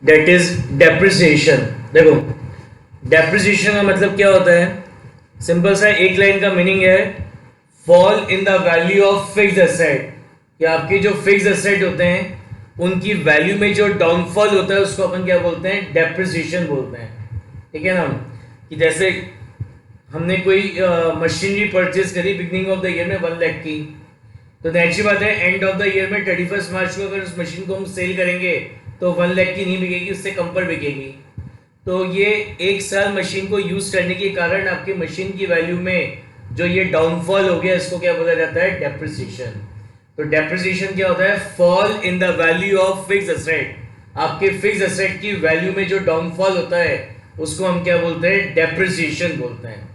That is depreciation. देखो depreciation का मतलब क्या होता है, सिंपल सा एक लाइन का मीनिंग है fall in the value of fixed asset, कि आपके जो फिक्स्ड एसेट होते हैं उनकी वैल्यू में जो डाउनफॉल होता है उसको अपन क्या बोलते हैं, डेप्रिसिएशन बोलते हैं। ठीक है ना, कि जैसे हमने कोई मशीनरी परचेज करी बिगनिंग ऑफ द ईयर में 1 लाख की, तो नेचुरल बात है एंड ऑफ द ईयर में 31 मार्च को अगर उस मशीन को हम सेल करेंगे तो 1 लाख की नहीं बिकेगी, उससे कम पर बिकेगी। तो ये एक साल मशीन को यूज करने के कारण आपकी मशीन की वैल्यू में जो ये डाउनफॉल हो गया, इसको क्या बोला जाता है, डेप्रिसिएशन। तो डेप्रिसिएशन क्या होता है, fall in the value of fixed asset, आपके फिक्स्ड एसेट की वैल्यू में जो डाउनफॉल होता है उसको हम क्या बोलते हैं, डेप्रिसिएशन बोलते हैं।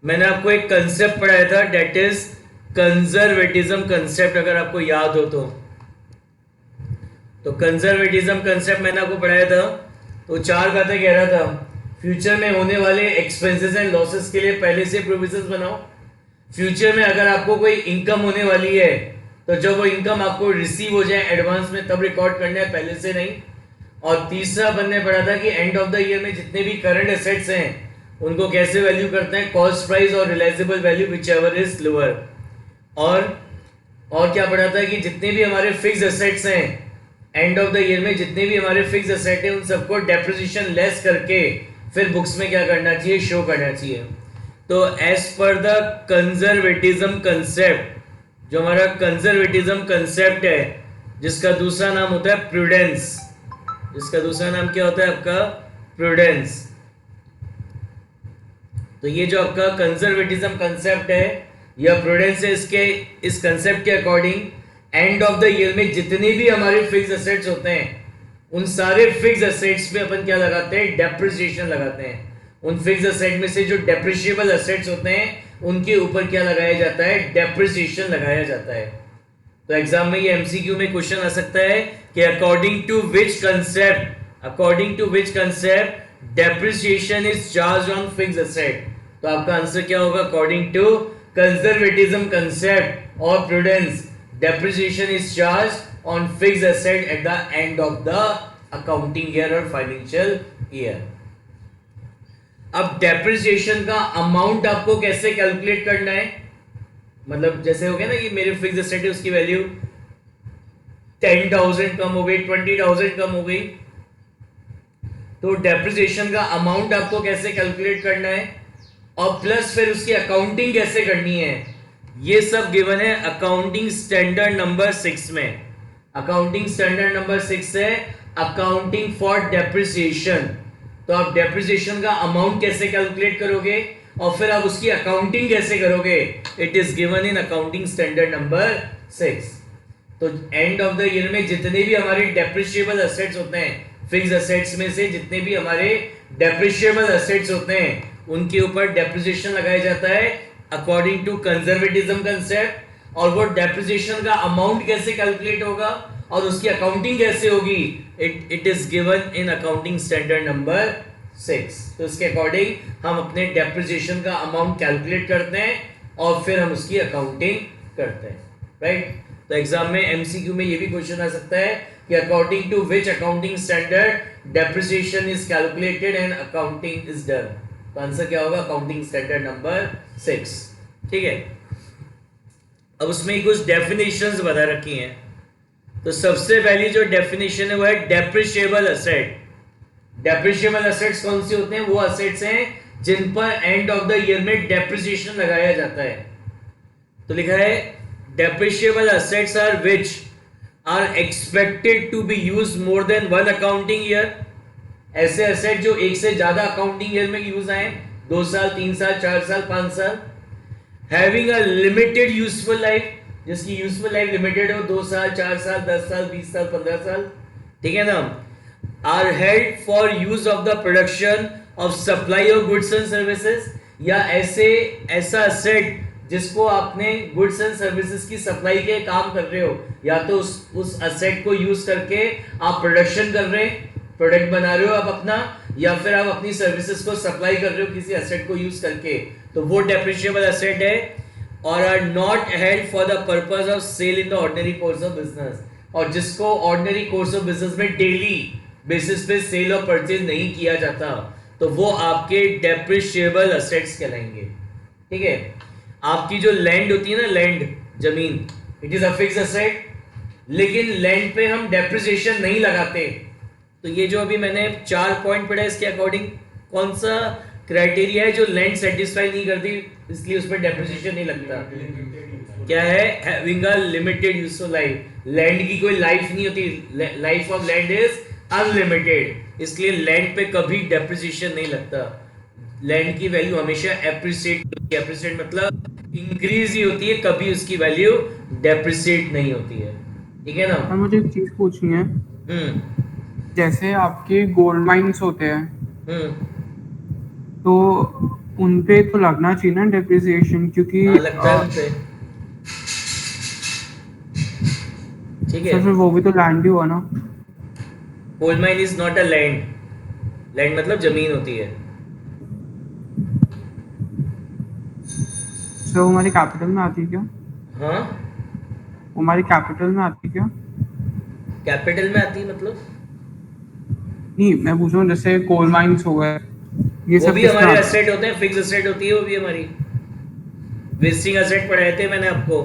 मैंने आपको एक कंसेप्ट पढ़ाया था, डेट इज कंजर्वेटिज्म कंसेप्ट, अगर आपको याद हो तो कंजर्वेटिज्म कंसेप्ट मैंने आपको पढ़ाया था। तो 4 बातें कह रहा था, फ्यूचर में होने वाले एक्सपेंसेस एंड लॉसेस के लिए पहले से प्रोविजंस बनाओ। फ्यूचर में अगर आपको कोई इनकम होने वाली है तो जब वो इनकम आपको रिसीव हो जाए एडवांस में तब रिकॉर्ड करना है, पहले से नहीं। और तीसरा अपन ने पढ़ा था कि एंड ऑफ द ईयर में जितने भी करंट एसेट्स हैं उनको कैसे वैल्यू करते हैं, कॉस्ट प्राइस और realisable value whichever is lower. और क्या पढ़ा था कि जितने भी हमारे फिक्स एसेट्स हैं एंड ऑफ द ईयर में, जितने भी हमारे फिक्स एसेट है उन सबको डेप्रिसिएशन लेस करके फिर बुक्स में क्या करना चाहिए, शो करना चाहिए। तो as per the conservatism concept, जो हमारा कंजर्वेटिज्म कंसेप्ट है जिसका दूसरा नाम होता है प्रूडेंस, जिसका दूसरा नाम क्या होता है आपका, प्रूडेंस। तो ये जो आपका कंजर्वेटिज्म कंसेप्ट है या प्रूडेंस है, इसके इस कंसेप्ट के according and of the year में जितने भी हमारे फिक्स एसेट्स होते हैं उन सारे फिक्स एसेट्स पे अपन क्या लगाते हैं, डेप्रिसिएशन लगाते हैं। उन फिक्स एसेट में से जो डेप्रिशिएबल एसेट्स होते हैं उनके ऊपर क्या लगाया जाता है, डेप्रिसिएशन लगाया जाता है। तो एग्जाम में ये एमसीक्यू में क्वेश्चन आ सकता है कि according to which concept depreciation is charge on fix asset. तो आपका आंसर क्या होगा, अकॉर्डिंग टू कंजर्वेटिज्म कंसेप्ट और prudence depreciation is charged on fixed asset at the end of the accounting year or financial year। अब depreciation का amount आपको कैसे calculate करना है, मतलब जैसे हो गया ना कि मेरे फिक्स एसेट है उसकी वैल्यू 10,000 कम हो गई, 20,000 कम हो गई, तो डेप्रिसिएशन का अमाउंट आपको कैसे कैलकुलेट करना है और प्लस फिर उसकी अकाउंटिंग कैसे करनी है, ये सब गिवन है अकाउंटिंग स्टैंडर्ड नंबर 6 में। अकाउंटिंग स्टैंडर्ड नंबर 6 है अकाउंटिंग फॉर डेप्रिसिएशन। तो आप डेप्रिसिएशन का अमाउंट कैसे कैलकुलेट करोगे और फिर आप उसकी अकाउंटिंग कैसे करोगे, it is given in accounting standard number 6। तो एंड ऑफ द ईयर में जितने भी हमारे डेप्रिशिएबल एसेट्स होते हैं, फिक्स एसेट्स में से जितने भी हमारे डेप्रिशिएबल एसेट्स होते हैं उनके ऊपर डेप्रिसिएशन लगाया जाता है अकॉर्डिंग टू कंजर्वेटिज्म कंसेप्ट। और वो डेप्रिसिएशन का अमाउंट कैसे कैलकुलेट होगा और उसकी अकाउंटिंग कैसे होगी, it is given in accounting standard number 6। तो इसके अकॉर्डिंग हम अपने डेप्रिसिएशन का अमाउंट कैलकुलेट करते हैं और फिर हम उसकी अकाउंटिंग करते हैं, राइट। तो एग्जाम में एमसीक्यू में ये भी क्वेश्चन आ सकता है कि according to which accounting standard depreciation is calculated and accounting is done. तो आंसर क्या होगा, अकाउंटिंग स्टैंडर्ड नंबर 6। ठीक है, अब उसमें कुछ डेफिनेशंस बता रखी हैं। तो सबसे पहली जो डेफिनेशन है वो है डेप्रिशिएबल एसेट। डेप्रिशिएबल एसेट्स कौन से होते हैं, वो एसेट्स हैं जिन पर एंड ऑफ द ईयर में डेप्रिसिएशन लगाया जाता है। तो लिखा है depreciable assets are which are expected to be used more than one accounting year. ऐसे एसेट जो एक से ज्यादा अकाउंटिंग ईयर में यूज आए, 2 साल, 3 साल, 4 साल, 5 साल। Having a limited useful life, जिसकी यूजफुल लाइफ लिमिटेड हो, 2 साल, 4 साल, 10 साल, 20 साल, 15 साल, ठीक है ना। Are held for use of the production of supply of goods and services, या ऐसा एसेट जिसको आपने गुड्स एंड सर्विसेज की सप्लाई के काम कर रहे हो, या तो उस एसेट को यूज करके आप प्रोडक्शन कर रहे हैं, प्रोडक्ट बना रहे हो आप अपना, या फिर आप अपनी सर्विसेज को सप्लाई कर रहे हो किसी एसेट को यूज करके, तो वो डेप्रिशिएबल एसेट है। और are not held for the purpose of sale in the ordinary course of business, और जिसको ऑर्डिनरी कोर्स ऑफ बिजनेस में डेली बेसिस पे सेल और परचेज नहीं किया जाता तो वो आपके डेप्रिशिएबल असेट्स कहलाएंगे। ठीक है, आपकी जो लैंड होती है ना, लैंड जमीन, it is a fix asset, लेकिन लैंड पे हम डेप्रिसिएशन नहीं लगाते। तो ये जो अभी मैंने 4 पॉइंट पढ़ा, इसके अकॉर्डिंग कौन सा क्राइटेरिया है जो लैंड सेटिस्फाई नहीं करती, इसलिए उस पर डेप्रिसिएशन नहीं लगता? क्या है? Having a limited useful life. Land की कोई लाइफ नहीं होती, life of land is unlimited, इसलिए लैंड पे कभी डेप्रिसिएशन नहीं लगता। लैंड की वैल्यू हमेशा एप्रिसिएट मतलब इंक्रीज ही होती है, कभी उसकी वैल्यू डेप्रिसिएट नहीं होती है। ठीक है ना? और मुझे एक चीज पूछनी है, जैसे आपके गोल्ड माइंस होते हैं तो उन पे तो लगना चाहिए ना डेप्रिसिएशन, क्योंकि हाँ, लगता है उनपे। ठीक है, सर फिर वो भी तो लैंड ही हुआ ना। Coal mine is not a land. Land मतलब जमीन होती है। सर वो हमारी कैपिटल में आती है क्या? हाँ, वो हमारी कैपिटल में आती है क्या? कैपिटल में आती है मतलब? नहीं, मैं पूछ रहा हूँ जैसे कोल माइंस हो गए, ये वो सब भी किस में हमारे आते हैं? एसेट होते हैं, फिक्स एसेट होती है वो भी हमारी। वेस्टिंग एसेट पढ़ाए थे मैंने आपको,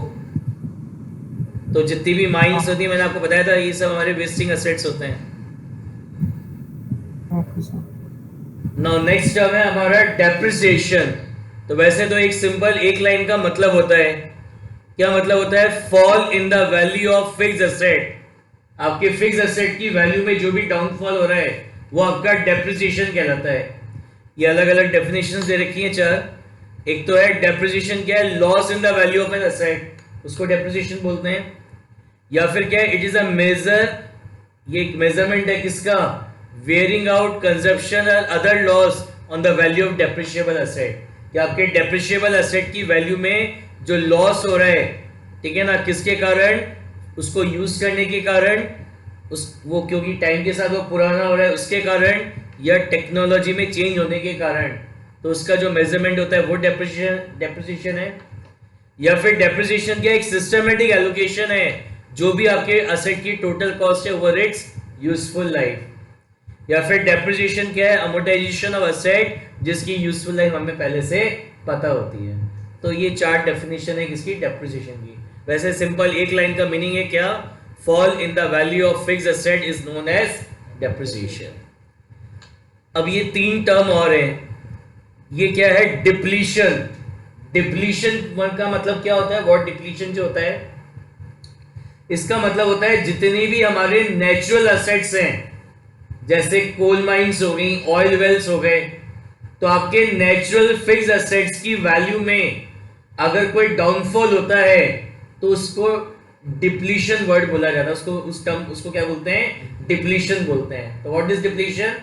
तो जितनी भी माइंस होती है मैंने आपको बताया था, ये सब हमारे वेस्टिंग एसेट्स होते हैं। Okay sir. Now next term है हमारा डेप्रिसिएशन। तो वैसे तो एक सिंपल एक लाइन का मतलब होता है, क्या मतलब होता है? Fall in the value of fix asset. आपके फिक्स एसेट की वैल्यू में जो भी डाउनफॉल हो रहा है वो आपका डेप्रिसिएशन कहलाता है। ये अलग अलग डेफिनेशंस दे रखी हैं 4। एक तो है डेप्रिसिएशन, क्या है? Loss in the value of an asset, उसको डेप्रिसिएशन बोलते हैं। या फिर क्या है? इट इज अ मेजर, ये एक मेजरमेंट है किसका? वेयरिंग आउट कंजप्शन और other laws on the value of depreciable asset. कि आपके डेप्रिशिएबल एसेट की वैल्यू में जो लॉस हो रहा है, ठीक है ना, किसके कारण? उसको यूज करने के कारण, उस वो क्योंकि टाइम के साथ वो पुराना हो रहा है उसके कारण, या टेक्नोलॉजी में चेंज होने के कारण, तो उसका जो मेजरमेंट होता है वो डेप्रिसिएशन है। या फिर डेप्रिसिएशन क्या? एक सिस्टमेटिक एलोकेशन है जो भी आपके एसेट की टोटल कॉस्ट है ओवर इट्स यूजफुल लाइफ। या फिर डेप्रिसिएशन क्या है? अमोर्टाइजेशन ऑफ एसेट जिसकी यूजफुल लाइफ हमें पहले से पता होती है। तो ये 4 डेफिनेशन है किसकी? डेप्रिसिएशन की। वैसे सिंपल एक लाइन का मीनिंग है क्या? Fall in the value of fixed asset is known as depreciation. अब ये 3 टर्म और हैं। ये क्या है? डिप्लीशन। डिप्लीशन का मतलब क्या होता है? व्हाट डिप्लीशन जो होता है, इसका मतलब होता है जितनी भी हमारे नेचुरल एसेट्स हैं, जैसे कोल माइंस हो गई, ऑयल वेल्स हो गए, तो आपके नेचुरल फिक्स्ड एसेट्स की वैल्यू में अगर कोई डाउनफॉल होता है तो उसको डिप्लीशन वर्ड बोला जाता है। उसको उस टर्म उसको क्या बोलते हैं? डिप्लीशन बोलते हैं। तो व्हाट इज डिप्लीशन?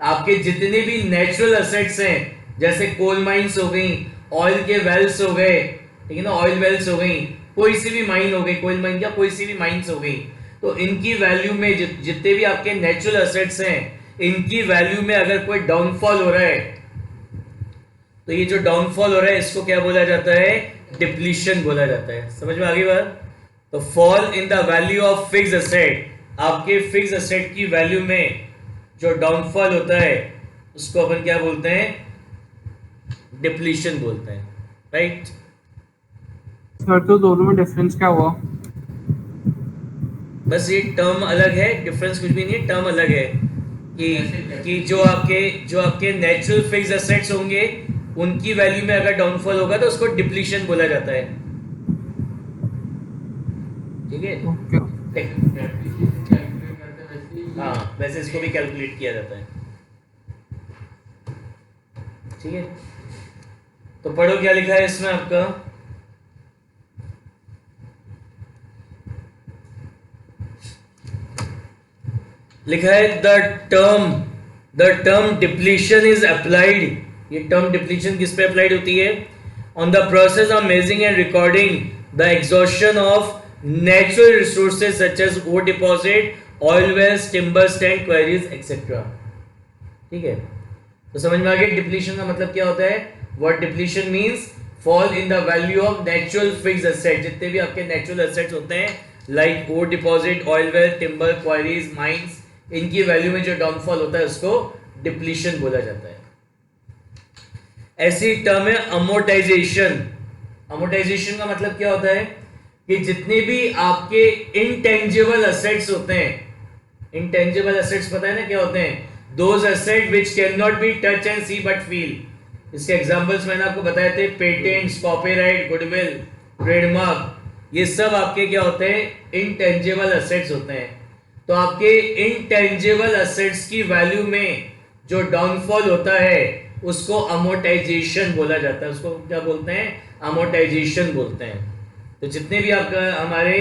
आपके जितने भी नेचुरल एसेट्स हैं, जैसे कोल माइंस हो गई, ऑयल के वेल्स हो गए, ठीक है ना, ऑयल वेल्स हो गई, कोई सी भी माइन हो गई, कोयल माइन या कोई सी भी माइंस हो गई, तो इनकी वैल्यू में जितने भी आपके नेचुरल एसेट्स हैं, इनकी वैल्यू में अगर कोई डाउनफॉल हो रहा है, तो ये जो डाउनफॉल हो रहा है इसको क्या बोला जाता है? डिप्लीशन बोला जाता है। समझ में आ गई बात? तो fall in the value of fixed asset, आपके फिक्स्ड एसेट की वैल्यू में जो डाउनफॉल होता है उसको अपन क्या बोलते हैं? डिप्लीशन बोलते हैं, राइट? सर तो दोनों में डिफरेंस क्या हुआ? बस ये टर्म अलग है, डिफरेंस कुछ भी नहीं है, टर्म अलग है। कि जो आपके नेचुरल फिक्स्ड एसेट्स होंगे उनकी वैल्यू में अगर डाउनफॉल होगा तो उसको डिप्लीशन बोला जाता है। ठीक है? ओके। हाँ, वैसे इसको भी कैलकुलेट किया जाता है। ठीक है, तो पढ़ो क्या लिखा है इसमें आपका। लिखा है the term depletion is applied. ये टर्म डिप्लीशन किस पे अप्लाइड होती है? On the process of measuring and recording the exhaustion of natural resources such as ore deposit, oil wells, timber stand, quarries etcetera. ठीक है, तो समझ में आ गया डिप्लीशन का मतलब क्या होता है? What depletion means? Fall in the value of natural fixed asset. जितने भी आपके नेचुरल एसेट्स होते हैं like ore deposit, oil well, timber, quarries, mines, इनकी वैल्यू में जो डाउनफॉल होता है उसको डिप्लीशन बोला जाता है। ऐसी टर्म है अमोर्टाइजेशन। अमोर्टाइजेशन का मतलब क्या होता है कि जितने भी आपके इंटेंजिबल असेट्स होते हैं, इंटेंजिबल असेट्स पता है ना क्या होते हैं? Those asset which can not be touch and see but feel. इसके एग्जांपल्स मैंने आपको बताए थे, पेटेंट्स, कॉपीराइट, गुडविल, ट्रेडमार्क, ये सब आपके क्या होते हैं? इंटेंजिबल असेट्स होते हैं। तो आपके इंटेंजिबल असेट्स की वैल्यू में जो डाउनफॉल होता है उसको अमोर्टाइजेशन बोला जाता है। उसको क्या बोलते हैं? अमोर्टाइजेशन बोलते हैं। तो जितने भी आपका हमारे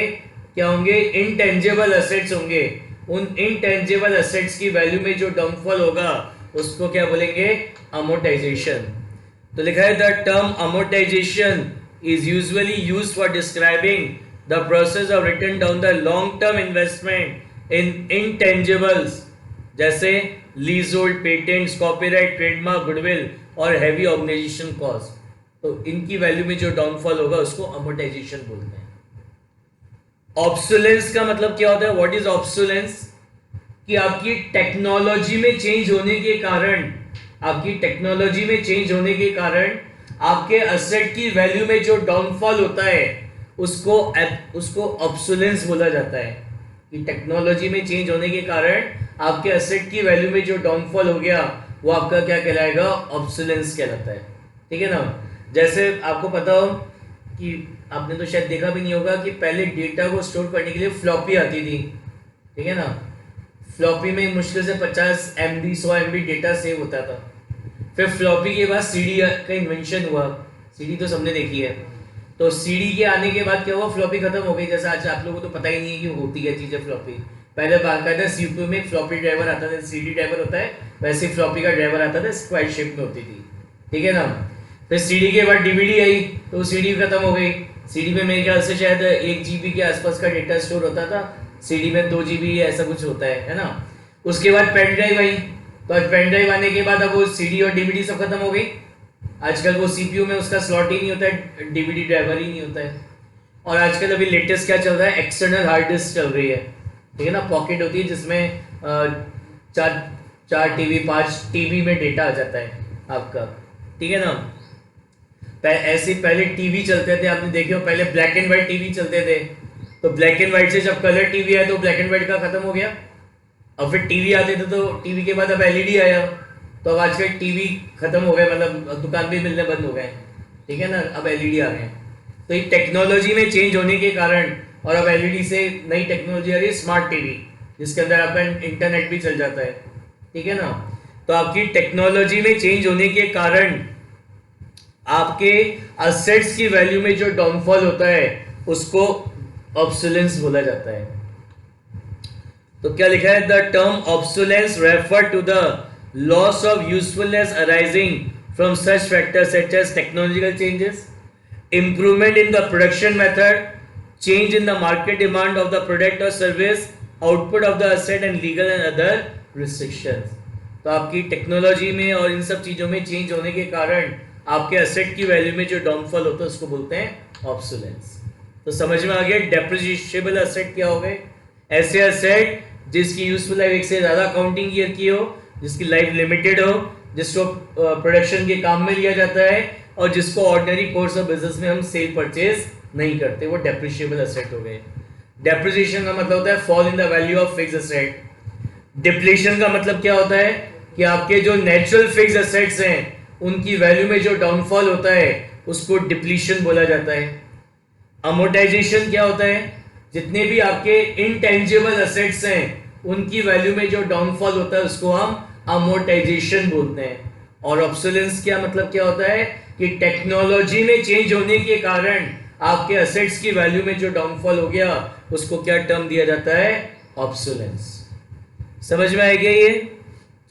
क्या होंगे? इंटेंजिबल असेट्स होंगे, उन इंटेंजिबल असेट्स की वैल्यू में जो डाउनफॉल होगा उसको क्या बोलेंगे? अमोर्टाइजेशन। तो लिखा है the term amortisation is usually used for describing the process of written down the long term investment in intangibles जैसे leasehold, patents, copyright, trademark, goodwill और हैवी ऑर्गेनाइजेशन कॉस्ट। तो इनकी वैल्यू में जो डाउनफॉल होगा उसको अमोर्टाइजेशन बोलते हैं। ऑब्सोलेंस का मतलब क्या होता है? What is obsolescence? कि आपकी टेक्नोलॉजी में चेंज होने के कारण, आपकी टेक्नोलॉजी में चेंज होने के कारण आपके असेट की वैल्यू में जो डाउनफॉल होता है उसको ऑब्सोलेंस बोला जाता है। कि टेक्नोलॉजी में चेंज होने के कारण आपके असेट की वैल्यू में जो डाउनफॉल हो गया वो आपका क्या कहलाएगा? ऑब्सोलेंस कहलाता है। ठीक है ना? जैसे आपको पता हो कि आपने तो शायद देखा भी नहीं होगा कि पहले डेटा को स्टोर करने के लिए फ्लॉपी आती थी। ठीक है ना? फ्लॉपी में मुश्किल से 50 MB 100 MB डेटा सेव होता था। फिर फ्लॉपी के बाद सीडी का इन्वेंशन हुआ। सीडी तो सबने देखी है। तो सीडी के आने के बाद क्या हुआ? फ्लॉपी खत्म हो गई। जैसे आज आप लोगों को तो पता ही नहीं है कि होती क्या चीज़ है फ्लॉपी। पहले बाकायदा सीपीयू में फ्लॉपी ड्राइवर आता था, सीडी ड्राइवर होता है वैसे फ्लॉपी का ड्राइवर आता था, स्क्वायर शेप में होती थी। ठीक है ना? फिर सीडी के बाद डीवीडी आई तो सीडी खत्म हो गई। सीडी में मेरे ख्याल से शायद 1 GB के आसपास का डेटा स्टोर होता था, सीडी में 2 GB ऐसा कुछ होता है ना? उसके बाद पेन ड्राइव आई। तो आज पेन ड्राइव आने के बाद अब वो सीडी और डीवीडी सब खत्म हो गई। आजकल वो सीपीयू में उसका स्लॉट ही नहीं होता है, डीवीडी ड्राइवर ही नहीं होता है। और आजकल अभी लेटेस्ट क्या चल रहा है? एक्सटर्नल हार्ड डिस्क चल रही है। ठीक है ना? पॉकेट होती है जिसमें 4 TB 5 TB में डेटा आ जाता है आपका। ठीक है ना? ऐसे पहले टीवी चलते थे, आपने देखे हो, पहले ब्लैक एंड व्हाइट टीवी चलते थे। तो ब्लैक एंड व्हाइट से जब कलर टीवी आया तो ब्लैक एंड व्हाइट का खत्म हो गया। अब फिर टीवी आते थे तो टीवी के बाद अब एलईडी आया। तो अब आजकल टीवी खत्म हो गए, मतलब दुकान पे मिलने बंद हो गए। ठीक है ना? अब एलईडी आ गए। तो ये टेक्नोलॉजी में चेंज होने के कारण, और अब एलईडी से नई टेक्नोलॉजी आ रही है स्मार्ट टीवी, जिसके अंदर आपका इंटरनेट भी चल जाता है। ठीक है ना? तो आपकी टेक्नोलॉजी में चेंज होने के कारण आपके असेट्स की वैल्यू में जो डाउनफॉल होता है उसको ऑब्सोलेंस बोला जाता है। तो क्या लिखा है? The term obsolescence refer to the loss of usefulness arising from such factors such as technological changes, improvement in the production method, change in the market demand of the product or service, output of the asset and legal and other restrictions। तो आपकी technology में और इन सब चीज़ों में change होने के कारण आपके असेट की वैल्यू में जो डाउनफॉल होता है उसको बोलते हैं ऑब्सोलेंस। तो समझ में आ गया डेप्रिसिएबल असेट क्या हो गए? ऐसे असेट जिसकी यूजफुल लाइफ 1 से ज़्यादा काउंटिंग ईयर की हो, जिसकी लाइफ लिमिटेड हो, जिसको प्रोडक्शन के काम में लिया जाता है और जिसको ऑर्डिनरी कोर्स ऑफ बिजनेस में हम सेल परचेज नहीं करते, वो डेप्रिशिएबल असेट हो गए। डेप्रिसिएशन का मतलब होता है fall in the value of fix asset. Depletion का मतलब क्या होता है कि आपके जो नेचुरल फिक्स असेट्स हैं उनकी वैल्यू में जो डाउनफॉल होता है उसको डिप्लीशन बोला जाता है। अमोर्टाइजेशन क्या होता है? जितने भी आपके इनटेंजिबल असेट्स हैं उनकी वैल्यू में जो डाउनफॉल होता है उसको हम अमोर्टाइजेशन बोलते हैं। और ऑब्सोलेंस क्या मतलब क्या होता है? कि टेक्नोलॉजी में चेंज होने के कारण आपके असेट्स की वैल्यू में जो डाउनफॉल हो गया उसको क्या टर्म दिया जाता है? ऑब्सोलेंस। समझ में आ गया ये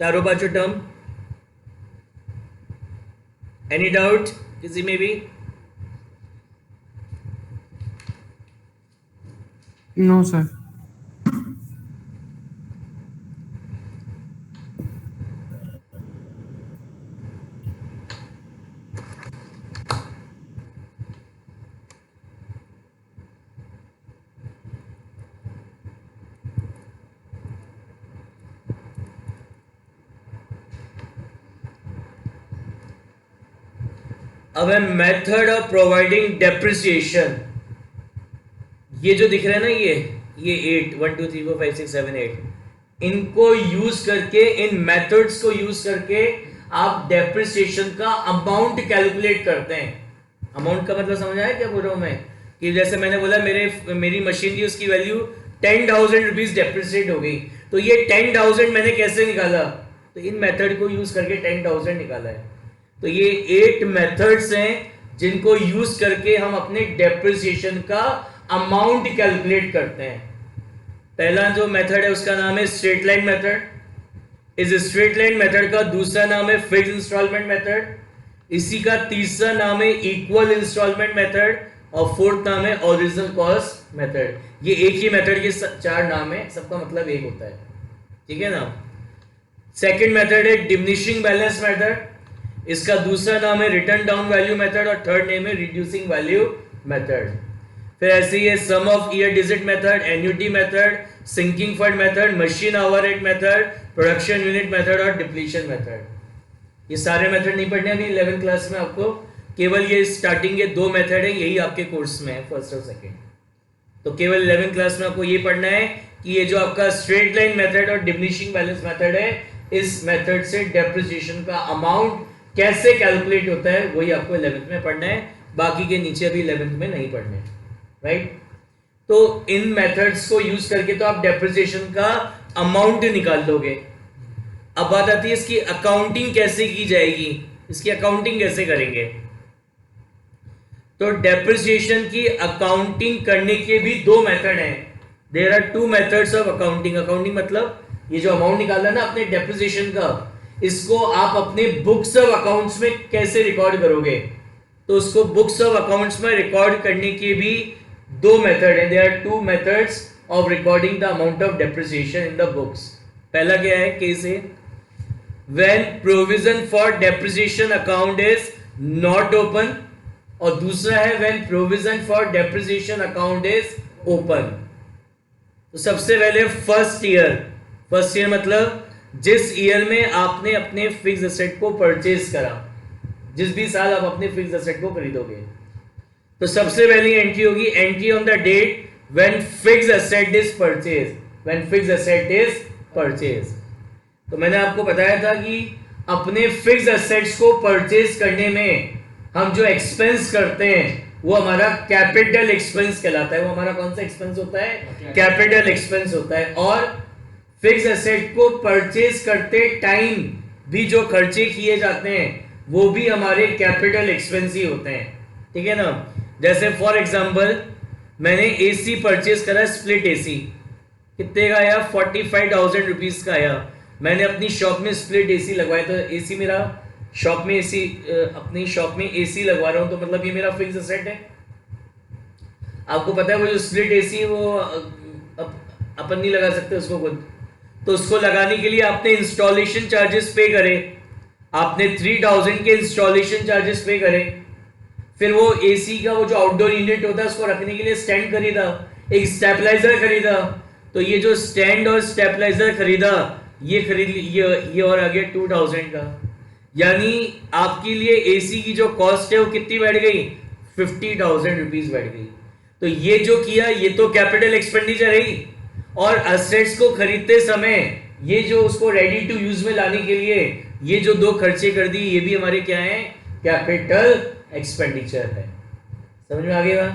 चारों पांचों टर्म? एनी डाउट किसी में भी? No sir. अब है मेथड ऑफ प्रोवाइडिंग डेप्रिसिएशन। ये जो दिख रहा है ना, ये 8 1 2 3 4 5 6 7 8, इनको यूज करके, इन मेथड्स को यूज करके आप डेप्रिसिएशन का अमाउंट कैलकुलेट करते हैं। अमाउंट का मतलब समझ आया क्या बोल रहा हूं मैं? कि जैसे मैंने बोला मेरी मशीन की उसकी वैल्यू 10,000 रुपीज डेप्रिसिएट हो गई, तो ये 10,000 मैंने कैसे निकाला? तो इन मेथड को यूज करके 10,000 निकाला है। तो ये 8 मेथड्स हैं जिनको यूज करके हम अपने डेप्रिसिएशन का अमाउंट कैलकुलेट करते हैं। पहला जो मेथड है उसका नाम है स्ट्रेट लाइन मेथड। इस स्ट्रेट लाइन मेथड का दूसरा नाम है फिक्स्ड इंस्टॉलमेंट मेथड। इसी का तीसरा नाम है इक्वल इंस्टॉलमेंट मेथड और फोर्थ नाम है ओरिजिनल कॉस्ट मेथड। ये एक ही मेथड के 4 नाम है, सबका मतलब एक होता है, ठीक है ना। सेकंड मेथड है डिमिनिशिंग बैलेंस मेथड। इसका दूसरा नाम है रिटर्न डाउन वैल्यू मेथड और थर्ड नेम है रिड्यूसिंग वैल्यू मेथड। फिर ऐसे ही है sum of year digit method, annuity method, sinking fund method, machine hour rate method, production unit method और डिप्लीशन मेथड। ये सारे मेथड नहीं पढ़ने अभी 11th क्लास में आपको, केवल ये स्टार्टिंग के 2 मेथड है, यही आपके कोर्स में है, फर्स्ट और सेकंड। तो केवल 11th क्लास में आपको ये पढ़ना है कि ये जो आपका स्ट्रेट लाइन मेथड और डिमिनिशिंग बैलेंस मेथड है, इस मेथड से डेप्रिसिएशन का अमाउंट कैसे कैलकुलेट होता है वही आपको 11th में पढ़ना है, बाकी के नीचे अभी 11th में नहीं पढ़ने, राइट। तो इन मेथड्स को यूज करके तो आप डेप्रिसिएशन का अमाउंट निकाल लोगे। अब बात आती है इसकी अकाउंटिंग कैसे की जाएगी, इसकी अकाउंटिंग कैसे करेंगे। तो डेप्रिसिएशन की अकाउंटिंग करने के भी 2 मेथड हैं। There are 2 methods of accounting. Accounting मतलब ये जो अमाउंट निकाला ना अपने डेप्रिसिएशन का, इसको आप अपने बुक्स ऑफ अकाउंट्स में कैसे रिकॉर्ड करोगे। तो उसको बुक्स ऑफ अकाउंट्स में रिकॉर्ड करने के भी 2 मेथड हैं। There are 2 methods of recording the amount of depreciation in the books. पहला क्या है, केस है when provision for depreciation account is not open, और दूसरा है when provision for depreciation account is open. तो सबसे पहले फर्स्ट ईयर मतलब जिस ईयर में आपने अपने फिक्स एसेट को परचेज करा, जिस भी साल आप अपने फिक्स एसेट को खरीदोगे, तो सबसे पहली एंट्री होगी entry on the date when fix asset is purchase. तो मैंने आपको बताया था कि अपने फिक्स एसेट्स को परचेज करने में हम जो एक्सपेंस करते हैं वो हमारा कैपिटल एक्सपेंस कहलाता है। वो हमारा कौन सा एक्सपेंस होता है? कैपिटल एक्सपेंस होता है। और फिक्स एसेट को परचेज करते टाइम भी जो खर्चे किए जाते हैं वो भी हमारे कैपिटल एक्सपेंस ही होते हैं, ठीक है ना। जैसे फॉर एग्जांपल मैंने एसी परचेज करा, स्प्लिट एसी, कितने का आया? 45,000 रुपीज का आया। मैंने अपनी शॉप में स्प्लिट एसी लगवाया, तो एसी मेरा शॉप में एसी, अपनी शॉप में एसी लगवा रहा हूं, तो मतलब ये मेरा फिक्स एसेट है। आपको पता है वो जो स्प्लिट एसी वो अपन नहीं लगा सकते उसको खुद, तो उसको लगाने के लिए आपने इंस्टॉलेशन चार्जेस पे करे, आपने 3,000 के इंस्टॉलेशन चार्जेस पे करे। फिर वो एसी का वो जो आउटडोर यूनिट होता है उसको रखने के लिए स्टैंड खरीदा, एक स्टेबलाइजर खरीदा। तो ये जो स्टैंड और स्टेबलाइजर खरीदा, ये खरीद ये और आ गया 2,000 का। यानी आपके लिए एसी की जो कॉस्ट है वो कितनी बैठ गई? 50,000 रुपीज बैठ गई। तो ये जो किया ये तो कैपिटल एक्सपेंडिचर है। और असेट्स को खरीदते समय ये जो उसको रेडी टू यूज में लाने के लिए ये जो 2 खर्चे कर दी, ये भी हमारे क्या है? कैपिटल एक्सपेंडिचर है। समझ में आ गया?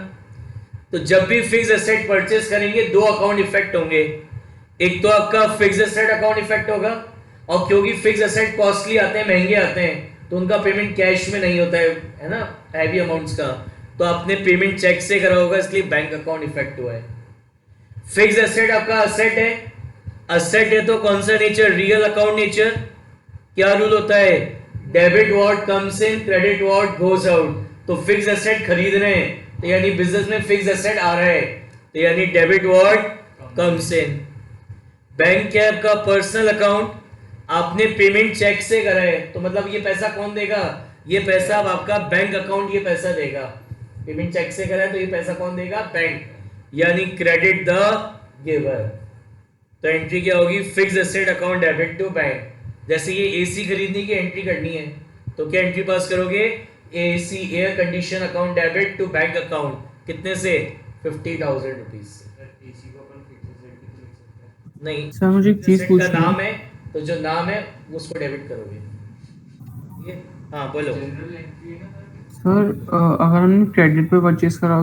तो जब भी फिक्स एसेट परचेस करेंगे 2 अकाउंट इफेक्ट होंगे। एक तो आपका फिक्स एसेट अकाउंट इफेक्ट होगा, और क्योंकि फिक्स एसेट कॉस्टली आते हैं, महंगे आते हैं, तो उनका पेमेंट कैश में नहीं होता है ना, हैवी अमाउंट्स का, तो आपने पेमेंट चेक से करा होगा, इसलिए बैंक अकाउंट इफेक्ट हुआ है। फिक्स एसेट आपका असेट है, असेट है तो कौन सा नेचर? Real account nature. क्या रूल होता है? Debit what comes in, credit what goes out. तो फिक्स एसेट खरीद रहे हैं तो यानी बिजनेस में फिक्स एसेट आ रहा है, तो यानी debit what comes in. Bank है आपका पर्सनल अकाउंट, आपने पेमेंट चेक से करा है, तो मतलब ये पैसा कौन देगा? ये पैसा अब आपका बैंक अकाउंट ये पैसा देगा। पेमेंट चेक से करा है तो ये पैसा कौन देगा? बैंक, यानी क्रेडिट द गिवर। तो एंट्री क्या होगी? Fix asset account debit to bank. जैसे ये एसी खरीदने की एंट्री करनी है तो क्या एंट्री पास करोगे? AC air condition account debit to bank account कितने से 50,000 रुपीज से। एसी को अपन फिक्स एसेट भी तो लिख सकते हैं। नहीं, सर मुझे एक चीज एसेट का पूछनी नाम है। है, तो जो नाम है उसको डेबिट करोगे। ठीक है, हाँ बोलो। जनरल एंट्री है ना सर। सर अगर हमने क्रेडिट पे परचेज करा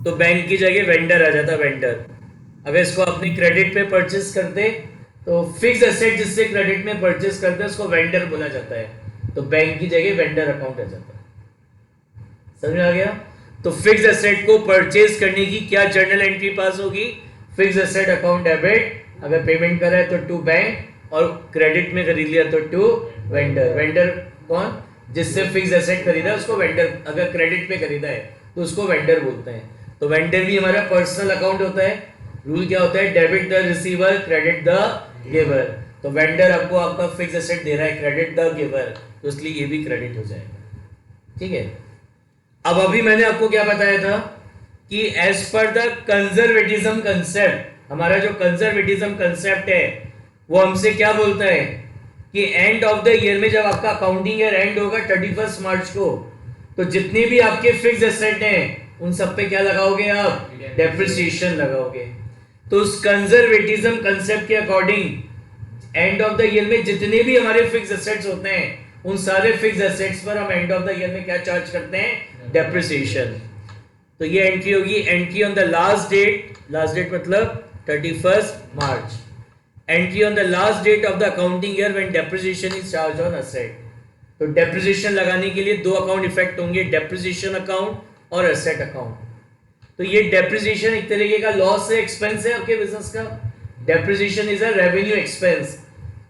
तो बैंक की जगह वेंडर आ जाता, वेंडर। अगर इसको अपने क्रेडिट पे परचेस करते तो फिक्स एसेट जिससे क्रेडिट में परचेस करते हैं उसको वेंडर बोला जाता है, तो बैंक की जगह वेंडर अकाउंट आ जाता है। समझ में आ गया? तो फिक्स एसेट को परचेज करने की क्या जर्नल एंट्री पास होगी? फिक्स एसेट अकाउंट डेबिट, अगर पेमेंट करा है तो टू बैंक, और क्रेडिट में खरीद लिया तो टू वेंडर। वेंडर कौन? जिससे फिक्स एसेट खरीदा है उसको वेंडर, अगर क्रेडिट पे खरीदा है तो उसको वेंडर बोलते हैं। तो वेंडर भी हमारा पर्सनल अकाउंट होता है। रूल क्या होता है? Debit the receiver, credit the giver. तो वेंडर आपको आपका फिक्स एसेट दे रहा है, क्रेडिट द गिवर, तो इसलिए ये भी क्रेडिट हो जाएगा। ठीक है, अब अभी मैंने आपको क्या बताया था कि as per the conservatism concept, हमारा जो कंजर्वेटिज्म कंसेप्ट है वो हमसे क्या बोलता है कि एंड ऑफ द ईयर में जब आपका अकाउंटिंग ईयर एंड होगा 31 मार्च को, तो जितने भी आपके फिक्स एसेट हैं उन सब पे क्या लगाओगे आप? डेप्रिसिएशन लगाओगे। तो उस कंजर्वेटिज्म कंसेप्ट के according and of the year में जितने भी हमारे फिक्स एसेट्स होते हैं उन सारे फिक्स एसेट्स पर हम एंड ऑफ द ईयर में क्या चार्ज करते हैं? डेप्रिसिएशन। तो ये एंट्री होगी, entry on the last date, last date मतलब 31 मार्च, entry on the last date of the accounting year when depreciation is charge on asset. तो डेप्रिसिएशन लगाने के लिए दो अकाउंट इफेक्ट होंगे, डेप्रिसिएशन अकाउंट और असेट अकाउंट। तो ये डेप्रिसिएशन एक तरीके का लॉस है, एक्सपेंस है आपके बिजनेस का। Depreciation is a revenue expense.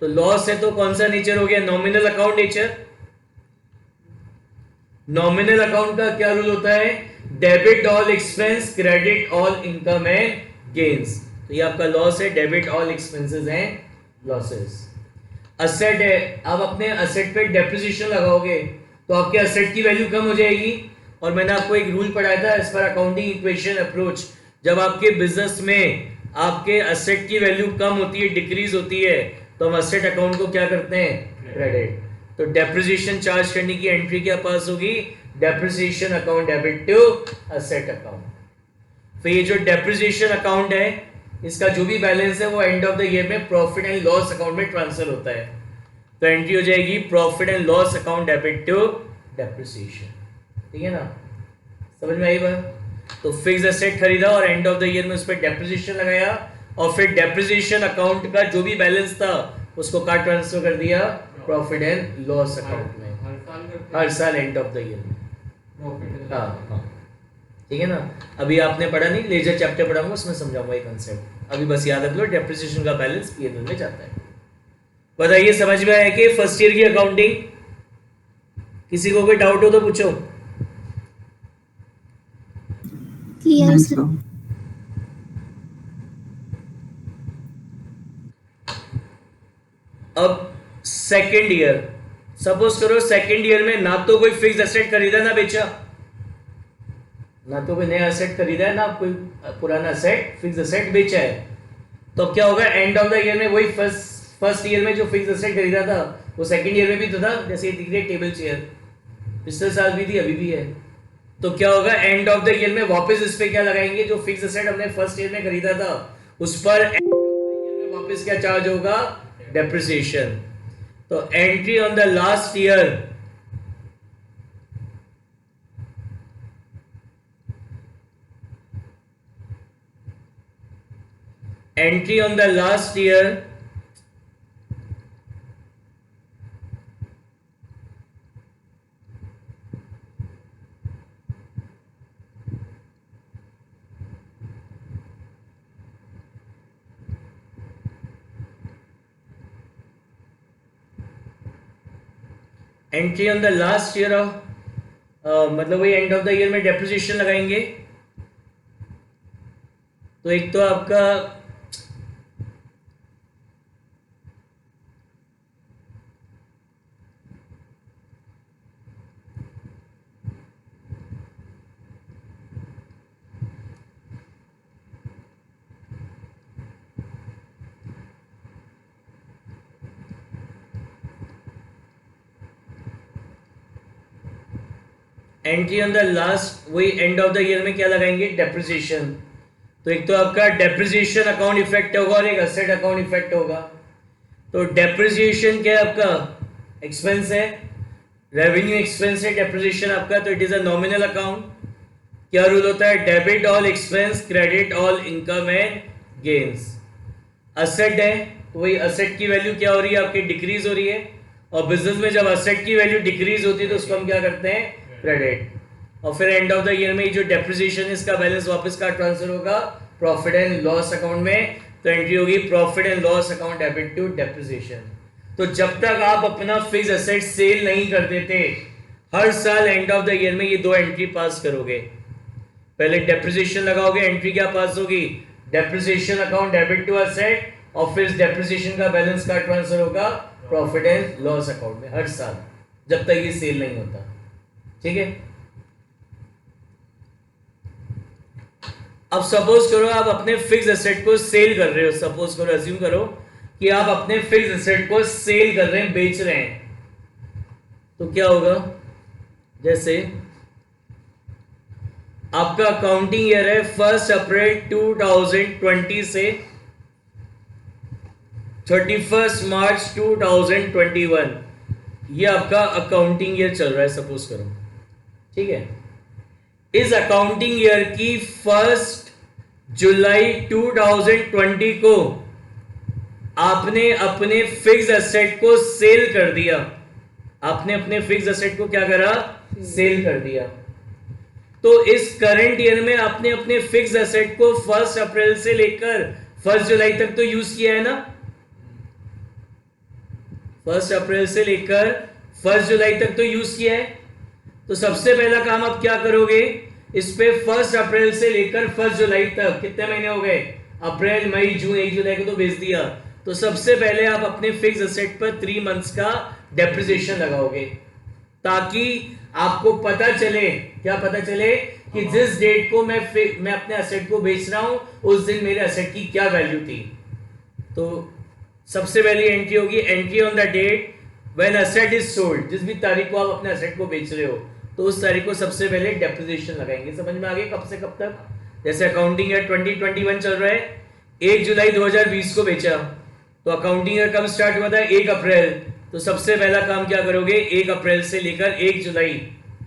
तो लॉस है तो कौन सा नेचर हो गया? Nominal account nature. Nominal account का क्या रूल होता है? Debit all expense, credit all income and gains. तो ये आपका लॉस है, debit all expenses and losses. Asset है, आप अपने असेट पे डेप्रिसिएशन लगाओगे तो आपके असेट की वैल्यू कम हो जाएगी। और मैंने आपको एक रूल पढ़ाया था as per accounting equation approach, जब आपके बिजनेस में आपके असेट की वैल्यू कम होती है, डिक्रीज होती है, तो हम असेट अकाउंट को क्या करते हैं? क्रेडिट। तो डेप्रिसिएशन चार्ज करने की एंट्री क्या पास होगी? Depreciation account debit to asset account. तो ये जो डेप्रिसिएशन अकाउंट है इसका जो भी बैलेंस है वो एंड ऑफ द ईयर में प्रॉफिट एंड लॉस अकाउंट में ट्रांसफर होता है। तो एंट्री हो जाएगी profit and loss account debit to depreciation. ठीक है ना, समझ में आई बात? तो फिक्स एसेट खरीदा और एंड ऑफ द ईयर में उस पर डेप्रिसिएशन लगाया, और फिर डेप्रिसिएशन अकाउंट का जो भी बैलेंस था उसको कहाँ ट्रांसफर कर दिया? प्रॉफिट एंड लॉस अकाउंट में। हर साल करते हर साल एंड ऑफ द ईयर में। प्रॉफिट। हाँ हाँ, ठीक है ना। अभी आपने पढ़ा नहीं, लेजर चैप्टर पढ़ाऊंगा उसमें समझाऊंगा ये कंसेप्ट। अभी बस याद रख लो डेप्रिसिएशन का बैलेंस पीएनएल में जाता है। बताइए समझ में आया कि फर्स्ट ईयर की अकाउंटिंग? किसी को कोई डाउट हो तो पूछो। Clear sir. अब सेकेंड ईयर, सपोज करो सेकेंड ईयर में ना तो कोई फिक्स एसेट खरीदा ना बेचा, ना तो कोई नया एसेट खरीदा है ना कोई पुराना एसेट फिक्स एसेट बेचा है, तो अब क्या होगा? एंड ऑफ द ईयर में वही फर्स्ट ईयर में जो फिक्स एसेट खरीदा था वो सेकेंड ईयर में भी तो था। जैसे दिख रही है टेबल चेयर, पिछले साल भी थी, अभी भी है। तो क्या होगा? एंड ऑफ द ईयर में वापस इस पे क्या लगाएंगे? जो फिक्स एसेट हमने फर्स्ट ईयर में खरीदा था उस पर एंड ऑफ द ईयर में वापस क्या चार्ज होगा? डेप्रिसिएशन। तो entry on the last year, entry on the last year entry on the last year of, मतलब वही एंड ऑफ द ईयर में डेप्रिसिएशन लगाएंगे। तो एक तो आपका एंट्री ऑन द लास्ट, वही एंड ऑफ द ईयर में क्या लगाएंगे, डेप्रिसिएशन। तो एक तो आपका डेप्रिसिएशन अकाउंट इफेक्ट होगा और एक असेट अकाउंट इफेक्ट होगा। तो डेप्रिसिएशन क्या है आपका, एक्सपेंस है, रेवेन्यू एक्सपेंस है डेप्रिसिएशन आपका, तो it is a nominal account. क्या रूल होता है, debit all expense, credit all income and gains. Asset है तो वही असेट की वैल्यू क्या हो रही है आपकी, डिक्रीज हो रही है। और बिजनेस में जब असेट की वैल्यू डिक्रीज होती है तो उसको हम क्या करते हैं, क्रेडिट। और फिर एंड ऑफ द ईयर में जो डेप्रिसिएशन है इसका बैलेंस वापस का ट्रांसफर होगा प्रॉफिट एंड लॉस अकाउंट में, तो एंट्री होगी profit and loss account debit to depreciation. तो जब तक आप अपना फिक्स एसेट सेल नहीं कर देते, हर साल एंड ऑफ द ईयर में ये दो एंट्री पास करोगे। पहले डेप्रिसिएशन लगाओगे, एंट्री क्या पास होगी, depreciation account debit to asset, और फिर डेप्रिसिएशन का बैलेंस का ट्रांसफर होगा प्रॉफिट एंड लॉस अकाउंट में हर साल, जब तक ये सेल नहीं होता। ठीक है, अब सपोज करो आप अपने फिक्स एसेट को सेल कर रहे हो, सपोज करो, अज्यूम करो कि आप अपने फिक्स एसेट को सेल कर रहे हैं, बेच रहे हैं, तो क्या होगा, जैसे आपका अकाउंटिंग ईयर है 1 अप्रैल 2020 से 31 मार्च 2021, ये आपका अकाउंटिंग ईयर चल रहा है सपोज करो। ठीक है, इस अकाउंटिंग ईयर की 1 जुलाई 2020 को आपने अपने फिक्स एसेट को सेल कर दिया। आपने अपने फिक्स एसेट को क्या करा, सेल कर दिया। तो इस करंट ईयर में आपने अपने फिक्स एसेट को 1 अप्रैल से लेकर 1 जुलाई तक तो यूज किया है ना, 1 अप्रैल से लेकर 1 जुलाई तक तो यूज किया है। तो सबसे पहला काम आप क्या करोगे, इस पे 1 अप्रैल से लेकर 1 जुलाई तक कितने महीने हो गए, अप्रैल मई जून, 1 जुलाई को तो बेच दिया। तो सबसे पहले आप अपने फिक्स एसेट पर 3 मंथ्स का डेप्रिसिएशन लगाओगे, ताकि आपको पता चले, क्या पता चले कि जिस डेट को मैं अपने एसेट को बेच रहा हूं उस दिन मेरे एसेट की क्या वैल्यू थी। तो सबसे पहली एंट्री होगी entry on the date when asset is sold, जिस भी तारीख को आप अपने एसेट को बेच रहे हो तो उस तारीख को सबसे पहले डेप्रिसिएशन लगाएंगे। समझ में आ गया, कब से कब तक, जैसे अकाउंटिंग ईयर 2021 चल रहा है, 1 जुलाई 2020 को बेचा, तो अकाउंटिंग ईयर कब स्टार्ट हुआ था, 1 अप्रैल। तो सबसे पहला काम क्या करोगे, 1 अप्रैल से लेकर 1 जुलाई,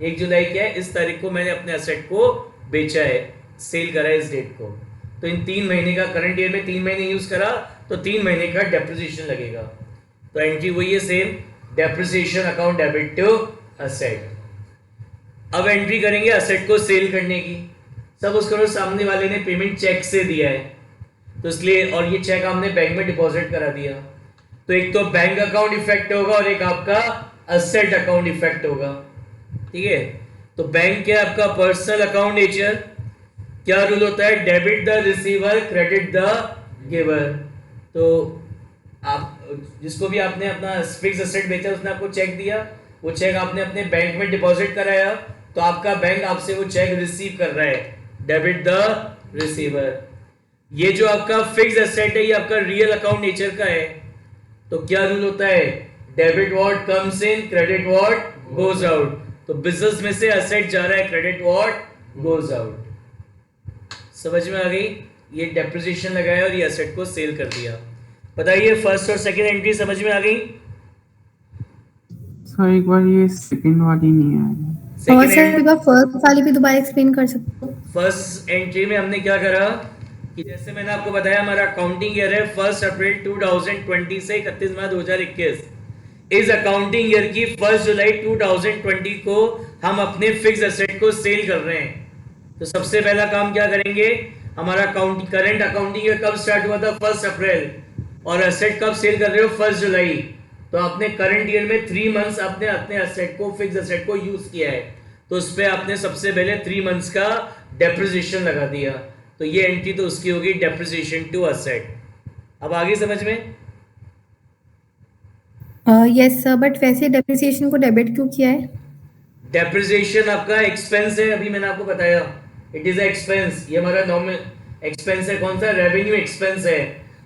1 जुलाई क्या है, इस तारीख को मैंने अपने एसेट को बेचा है, सेल करा है इस डेट को। तो इन 3 महीने का, करंट ईयर में 3 महीने यूज करा तो 3 महीने का डेप्रिसिएशन लगेगा। तो एंट्री वही है same, depreciation account debit to asset. अब एंट्री करेंगे असेट को सेल करने की। सपोज करो सामने वाले ने पेमेंट चेक से दिया है, तो इसलिए, और ये चेक हमने बैंक में डिपॉजिट करा दिया, तो एक तो बैंक अकाउंट इफेक्ट होगा और एक आपका असेट अकाउंट इफेक्ट होगा। ठीक है, तो बैंक क्या आपका पर्सनल अकाउंट नेचर, क्या रूल होता है, debit the receiver credit the giver. तो आप जिसको भी आपने अपना फिक्स एसेट बेचा उसने आपको चेक दिया, वो चेक आपने अपने बैंक में डिपॉजिट कराया, तो आपका बैंक आपसे वो चेक रिसीव कर रहा है, डेबिट द रिसीवर। ये जो आपका फिक्स एसेट है ये आपका रियल अकाउंट नेचर का है, तो क्या रूल होता है, debit what comes in credit what goes out. तो बिजनेस में से एसेट जा रहा है, क्रेडिट व्हाट गोज आउट। समझ में आ गई, ये डेप्रिसिएशन लगाया और ये एसेट को सेल कर दिया। बताइए फर्स्ट और सेकंड एंट्री समझ में आ गई। सर एक बार ये सेकंड वाली नहीं आया। और सर एक बार फर्स्ट वाली भी दोबारा एक्सप्लेन कर सकते हो। फर्स्ट एंट्री में हमने क्या करा कि जैसे मैंने आपको बताया हमारा अकाउंटिंग ईयर है 1 अप्रैल 2020 से 31 मार्च 2021। इस अकाउंटिंग ईयर की 1 जुलाई 2020 को हम अपने फिक्स एसेट को सेल कर रहे हैं। तो सबसे पहला काम क्या करेंगे, हमारा करंट अकाउंटिंग ईयर कब स्टार्ट हुआ था, 1 अप्रैल, और एसेट कब सेल कर रहे हो, 1 जुलाई। तो आपने करंट ईयर में 3 मंथ्स आपने अपने एसेट को, फिक्स एसेट को यूज किया है, तो उस पे आपने सबसे पहले 3 मंथ्स का डेप्रिसिएशन लगा दिया। तो ये एंट्री तो उसकी होगी डेप्रिसिएशन टू एसेट। अब आगे समझ में, यस सर, बट वैसे डेप्रिसिएशन को डेबिट क्यों किया है? डेप्रिसिएशन आपका एक्सपेंस है, अभी मैंने आपको बताया, इट इज एक्सपेंस। ये हमारा नॉमिनल एक्सपेंस है, कौन सा, रेवेन्यू एक्सपेंस है।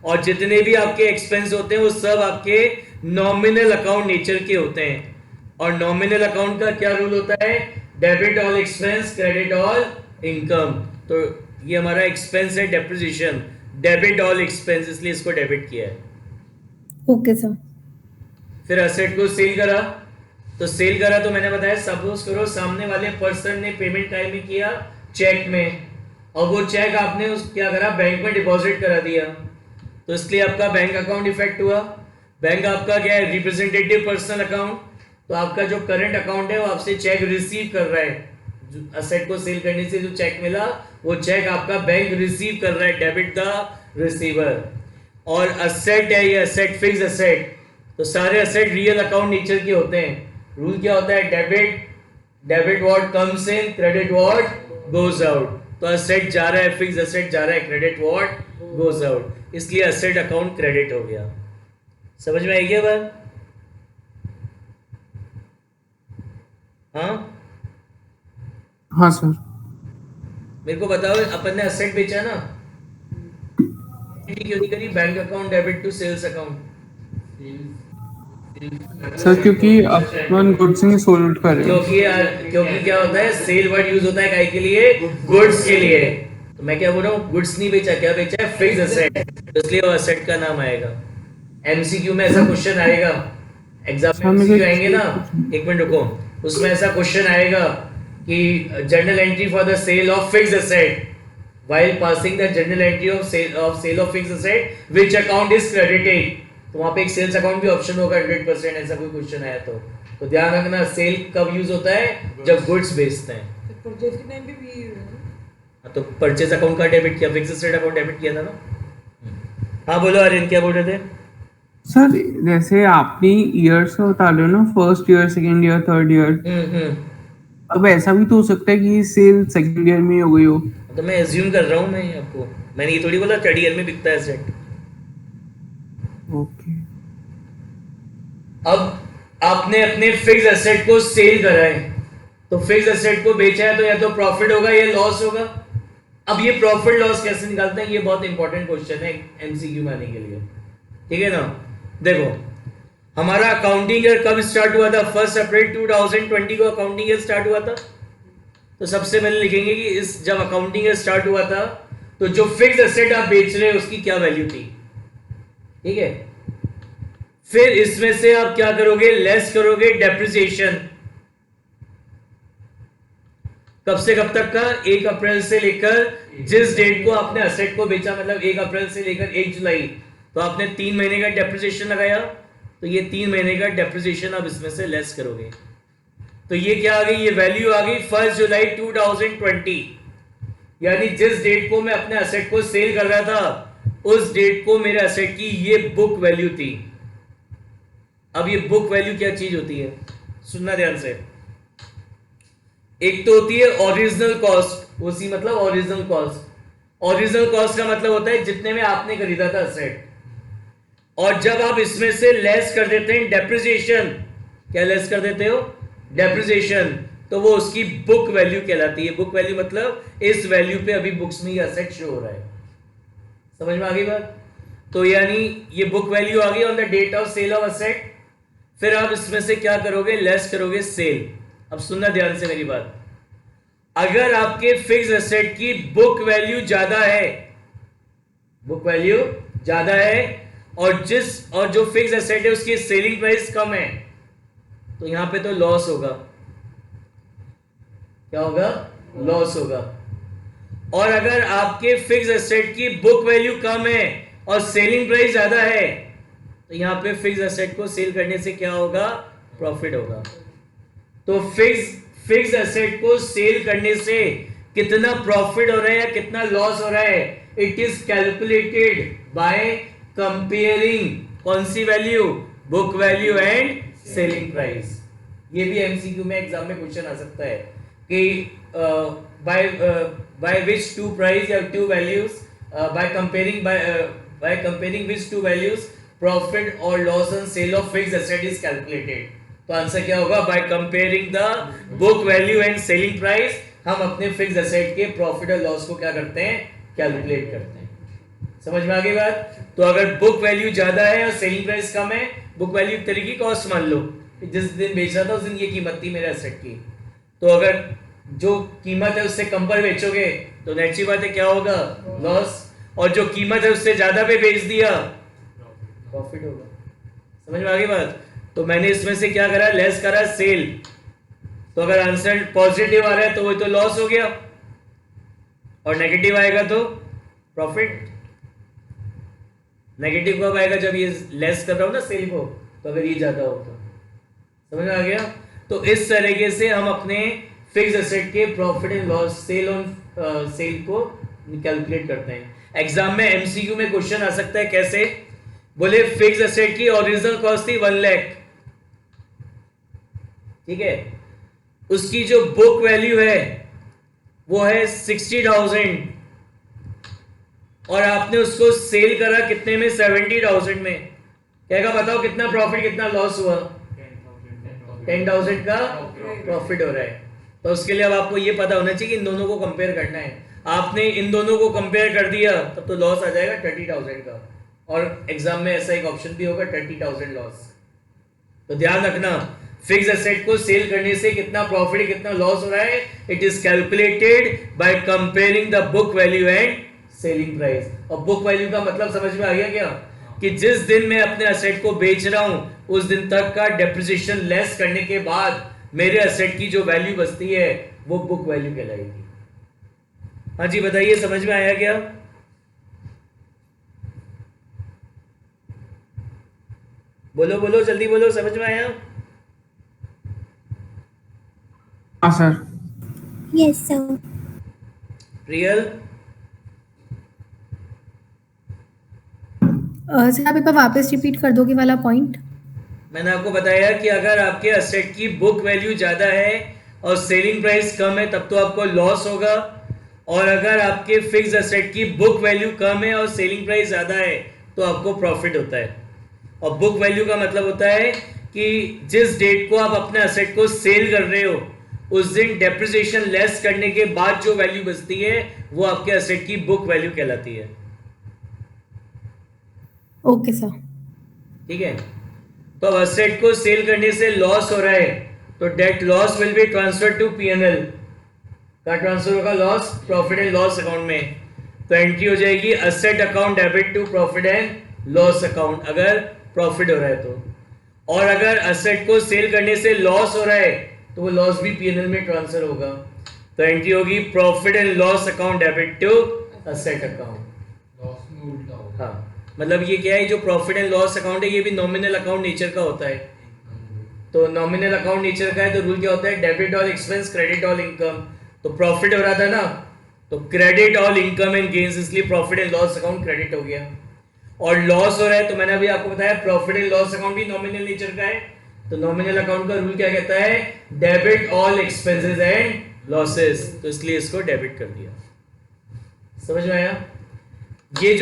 और जितने भी आपके एक्सपेंस होते हैं वो सब आपके नॉमिनल अकाउंट नेचर के होते हैं। और नॉमिनल अकाउंट का क्या रूल होता है, debit all expense, credit all income. तो ये हमारा एक्सपेंस है डेप्रिसिएशन, डेबिट ऑल एक्सपेंस, इसलिए इसको डेबिट किया है। Okay sir. फिर असेट को सेल करा, तो सेल करा तो मैंने बताया सपोज करो सामने वाले पर्सन ने पेमेंट टाइम में किया चेक में, और वो चेक आपने क्या करा, बैंक में डिपॉजिट करा दिया, तो इसलिए आपका बैंक अकाउंट इफेक्ट हुआ। बैंक आपका क्या है, रिप्रेजेंटेटिव पर्सनल अकाउंट, तो आपका जो करंट अकाउंट है वो आपसे चेक रिसीव कर रहा है, असेट को सेल करने से जो चेक मिला वो चेक आपका बैंक रिसीव कर रहा है, डेबिट द रिसीवर। और असेट है ये, असेट फिक्स असेट, तो सारे असेट रियल अकाउंट नेचर के होते हैं। रूल क्या होता है, debit what comes in, credit what goes out. तो असेट जा रहा है, फिक्स असेट जा रहा है, क्रेडिट व्हाट गोज आउट, इसलिए असेट अकाउंट क्रेडिट हो गया। समझ में आई क्या बात? हाँ हाँ सर। मेरे को बताओ, अपन ने असेट बेचा ना, क्यों नहीं करी bank account debit to sales account? Sir क्योंकि अपन गुड्स नहीं सोल्ड कर रहे हैं। क्योंकि क्या होता है, सेल वर्ड यूज होता है काय के लिए, गुड्स के लिए। तो मैं क्या बोल रहा हूँ, गुड्स नहीं बेचा, क्या बेचा है, फिक्स असेट, इसलिए वो असेट का नाम आएगा। एमसीक्यू में ऐसा क्वेश्चन आएगा, एग्जाम में एमसीक्यू आएंगे ना, एक मिनट रुको, उसमें ऐसा क्वेश्चन आएगा कि journal entry for the sale of fix asset, while passing the journal entry of sale of fixed asset, which account is credited, तो वहाँ पे एक सेल्स अकाउंट भी ऑप्शन होगा 100%, ऐसा कोई क्वेश्चन आया तो ध्यान रखना, सेल कब यूज होता है, जब गुड्स बेचते हैं। परचेज के टाइम पे भी यही होगा ना? तो परचेज अकाउंट का डेबिट किया, फिक्स एसेट अकाउंट डेबिट किया था ना। हाँ बोलो अरिन, क्या बोल रहे थे? सर जैसे आपने ईयर्स का बता रहे हो ना, first year, second year, third year, अब ऐसा भी तो हो सकता है कि सेल सेकंड ईयर में हो गई हो। तो मैं एज्यूम कर रहा हूँ, मैं आपको, मैंने ये थोड़ी बोला थर्ड ईयर में बिकता है एसेट। ओके। अब आपने अपने फिक्स एसेट को सेल करा है, तो फिक्स एसेट को बेचा है, तो या तो प्रॉफिट होगा या लॉस होगा। अब ये प्रॉफिट लॉस कैसे निकालते हैं, ये बहुत इंपॉर्टेंट क्वेश्चन है एमसीक्यू में आने के लिए, ठीक है ना। देखो हमारा अकाउंटिंग ईयर कब स्टार्ट हुआ था, 1 अप्रैल 2020 को अकाउंटिंग ईयर स्टार्ट हुआ था। तो सबसे पहले लिखेंगे कि इस जब अकाउंटिंग ईयर स्टार्ट हुआ था तो जो फिक्स एसेट आप बेच रहे हो उसकी क्या वैल्यू थी, ठीक है। फिर इसमें से आप क्या करोगे, लेस करोगे डेप्रिसिएशन। कब से कब तक का, 1 अप्रैल से लेकर जिस डेट को आपने असेट को बेचा, मतलब 1 अप्रैल से लेकर 1 जुलाई, तो आपने 3 महीने का डेप्रिसिएशन लगाया, तो ये 3 महीने का डेप्रिसिएशन आप इसमें से लेस करोगे। तो ये क्या आ गई, ये वैल्यू आ गई 1 जुलाई 2020, यानी जिस डेट को मैं अपने असेट को सेल कर रहा था उस डेट को मेरे असेट की ये बुक वैल्यू थी। अब ये बुक वैल्यू क्या चीज होती है, सुनना ध्यान से। एक तो होती है ओरिजिनल कॉस्ट, उसी मतलब ओरिजिनल कॉस्ट। ओरिजिनल कॉस्ट का मतलब होता है जितने में आपने खरीदा था असेट, और जब आप इसमें से लेस कर देते हैं डेप्रिसिएशन, क्या लेस कर देते हो, डेप्रिसिएशन, तो वो उसकी बुक वैल्यू कहलाती है। बुक वैल्यू मतलब इस वैल्यू पे अभी बुक्स में ये असेट शो हो रहा है। समझ में आ गई बात? तो यानी ये बुक वैल्यू आ गई on the date of sale of asset. फिर आप इसमें से क्या करोगे, लेस करोगे सेल। अब सुनना ध्यान से मेरी बात, अगर आपके फिक्स एसेट की बुक वैल्यू ज्यादा है, बुक वैल्यू ज्यादा है, और जो फिक्स एसेट है उसकी सेलिंग प्राइस कम है, तो यहां पे तो लॉस होगा। क्या होगा, लॉस होगा। और अगर आपके फिक्स एसेट की बुक वैल्यू कम है और सेलिंग प्राइस ज्यादा है, तो यहां पे फिक्स एसेट को सेल करने से क्या होगा, प्रॉफिट होगा। तो फिक्स एसेट को सेल करने से कितना प्रॉफिट हो रहा है या कितना लॉस हो रहा है, it is calculated by comparing कौन सी value, book value and selling price. ये भी एमसीक्यू में एग्जाम में क्वेश्चन आ सकता है कि बाय विच टू प्राइस या two values, by comparing which two values profit और loss on sale of fixed asset is calculated. तो आंसर क्या होगा, by comparing the book value and selling price, हम अपने फिक्स्ड एसेट के profit और loss को क्या करते हैं, कैलकुलेट करते हैं। समझ में आ गई बात? तो अगर बुक वैल्यू ज्यादा है और सेलिंग प्राइस कम है, बुक वैल्यू एक तरह की कॉस्ट मान लो, जिस दिन बेच रहा था उस दिन ये कीमत थी मेरे एसेट की, तो अगर जो कीमत है उससे कम पर बेचोगे तो नेट सी बात है क्या होगा, लॉस। और जो कीमत है उससे ज्यादा पे बेच दिया, प्रॉफिट होगा। समझ में आ गई बात? तो मैंने इसमें से क्या करा, लेस करा सेल। तो अगर आंसर पॉजिटिव आ रहा है तो वो तो लॉस हो गया, और नेगेटिव आएगा तो प्रॉफिट। नेगेटिव कब आएगा, जब ये लेस कर रहा हूं ना सेल को, तो अगर ये ज्यादा हो तो। समझ में आ गया? तो इस तरीके से हम अपने फिक्स एसेट के profit and loss sale on sale को कैलकुलेट करते हैं। एग्जाम में एमसीक्यू में क्वेश्चन आ सकता है, कैसे बोले फिक्स एसेट की ओरिजिनल कॉस्ट थी 1 लाख, ठीक है, उसकी जो बुक वैल्यू है वो है 60,000 और आपने उसको सेल करा कितने में, 70,000 में। कहेगा बताओ कितना प्रॉफिट कितना लॉस हुआ, 10,000 का प्रॉफिट हो रहा है। तो उसके लिए अब आपको ये पता होना चाहिए कि इन दोनों को कंपेयर करना है। आपने इन दोनों को कंपेयर कर दिया तब तो लॉस आ जाएगा 30,000 का, और एग्जाम में ऐसा एक ऑप्शन भी होगा 30,000 लॉस। तो ध्यान रखना, फिक्स एसेट को सेल करने से कितना प्रॉफिट कितना लॉस हो रहा है, it is calculated by comparing the book value and selling price. और बुक वैल्यू का मतलब समझ में आ गया क्या, कि जिस दिन मैं अपने एसेट को बेच रहा हूं उस दिन तक का डेप्रिसिएशन लेस करने के बाद मेरे एसेट की जो वैल्यू बचती है वो बुक वैल्यू कहलाएगी। हाँ जी बताइए, समझ में आया क्या? बोलो बोलो जल्दी बोलो, समझ में आया? हाँ sir. Yes sir. Real? Sir आप एक बार वापस रिपीट कर दोगे वाला पॉइंट। मैंने आपको बताया कि अगर आपके एसेट की बुक वैल्यू ज्यादा है और सेलिंग प्राइस कम है तब तो आपको लॉस होगा, और अगर आपके फिक्स एसेट की बुक वैल्यू कम है और सेलिंग प्राइस ज्यादा है तो आपको प्रॉफिट होता है। और बुक वैल्यू का मतलब होता है कि जिस डेट को आप अपने एसेट को सेल कर रहे हो उस दिन डेप्रिसिएशन लेस करने के बाद जो वैल्यू बचती है वो आपके एसेट की बुक वैल्यू कहलाती है। Okay sir. ठीक है, तो अब एसेट को सेल करने से लॉस हो रहा है तो that loss will be transfer to PNL. का ट्रांसफर होगा loss, profit and loss account में। तो एंट्री हो जाएगी asset account debit to profit and loss account अगर प्रॉफिट हो रहा है तो। और अगर एसेट को सेल करने से लॉस हो रहा है तो वो लॉस भी पीएनएल में ट्रांसफर होगा। तो एंट्री होगी profit and loss account debit to asset account. Loss में उल्टा होगा। हाँ, मतलब ये क्या है, जो प्रॉफिट एंड लॉस अकाउंट है ये भी नॉमिनल अकाउंट नेचर का होता है। तो नॉमिनल अकाउंट नेचर का है तो रूल क्या होता है, debit all expense credit all income. तो प्रॉफिट हो रहा था ना, तो credit all income and gains, इसलिए profit and loss account credit हो गया। और लॉस हो रहा है तो मैंने अभी आपको बताया प्रॉफिट एंड लॉस अकाउंट भी नॉमिनल नेचर का है। तो नॉमिनल अकाउंट का रूल क्या कहता है, debit all expenses and losses, तो इसलिए इसको डेबिट कर दिया। समझ में आया? ये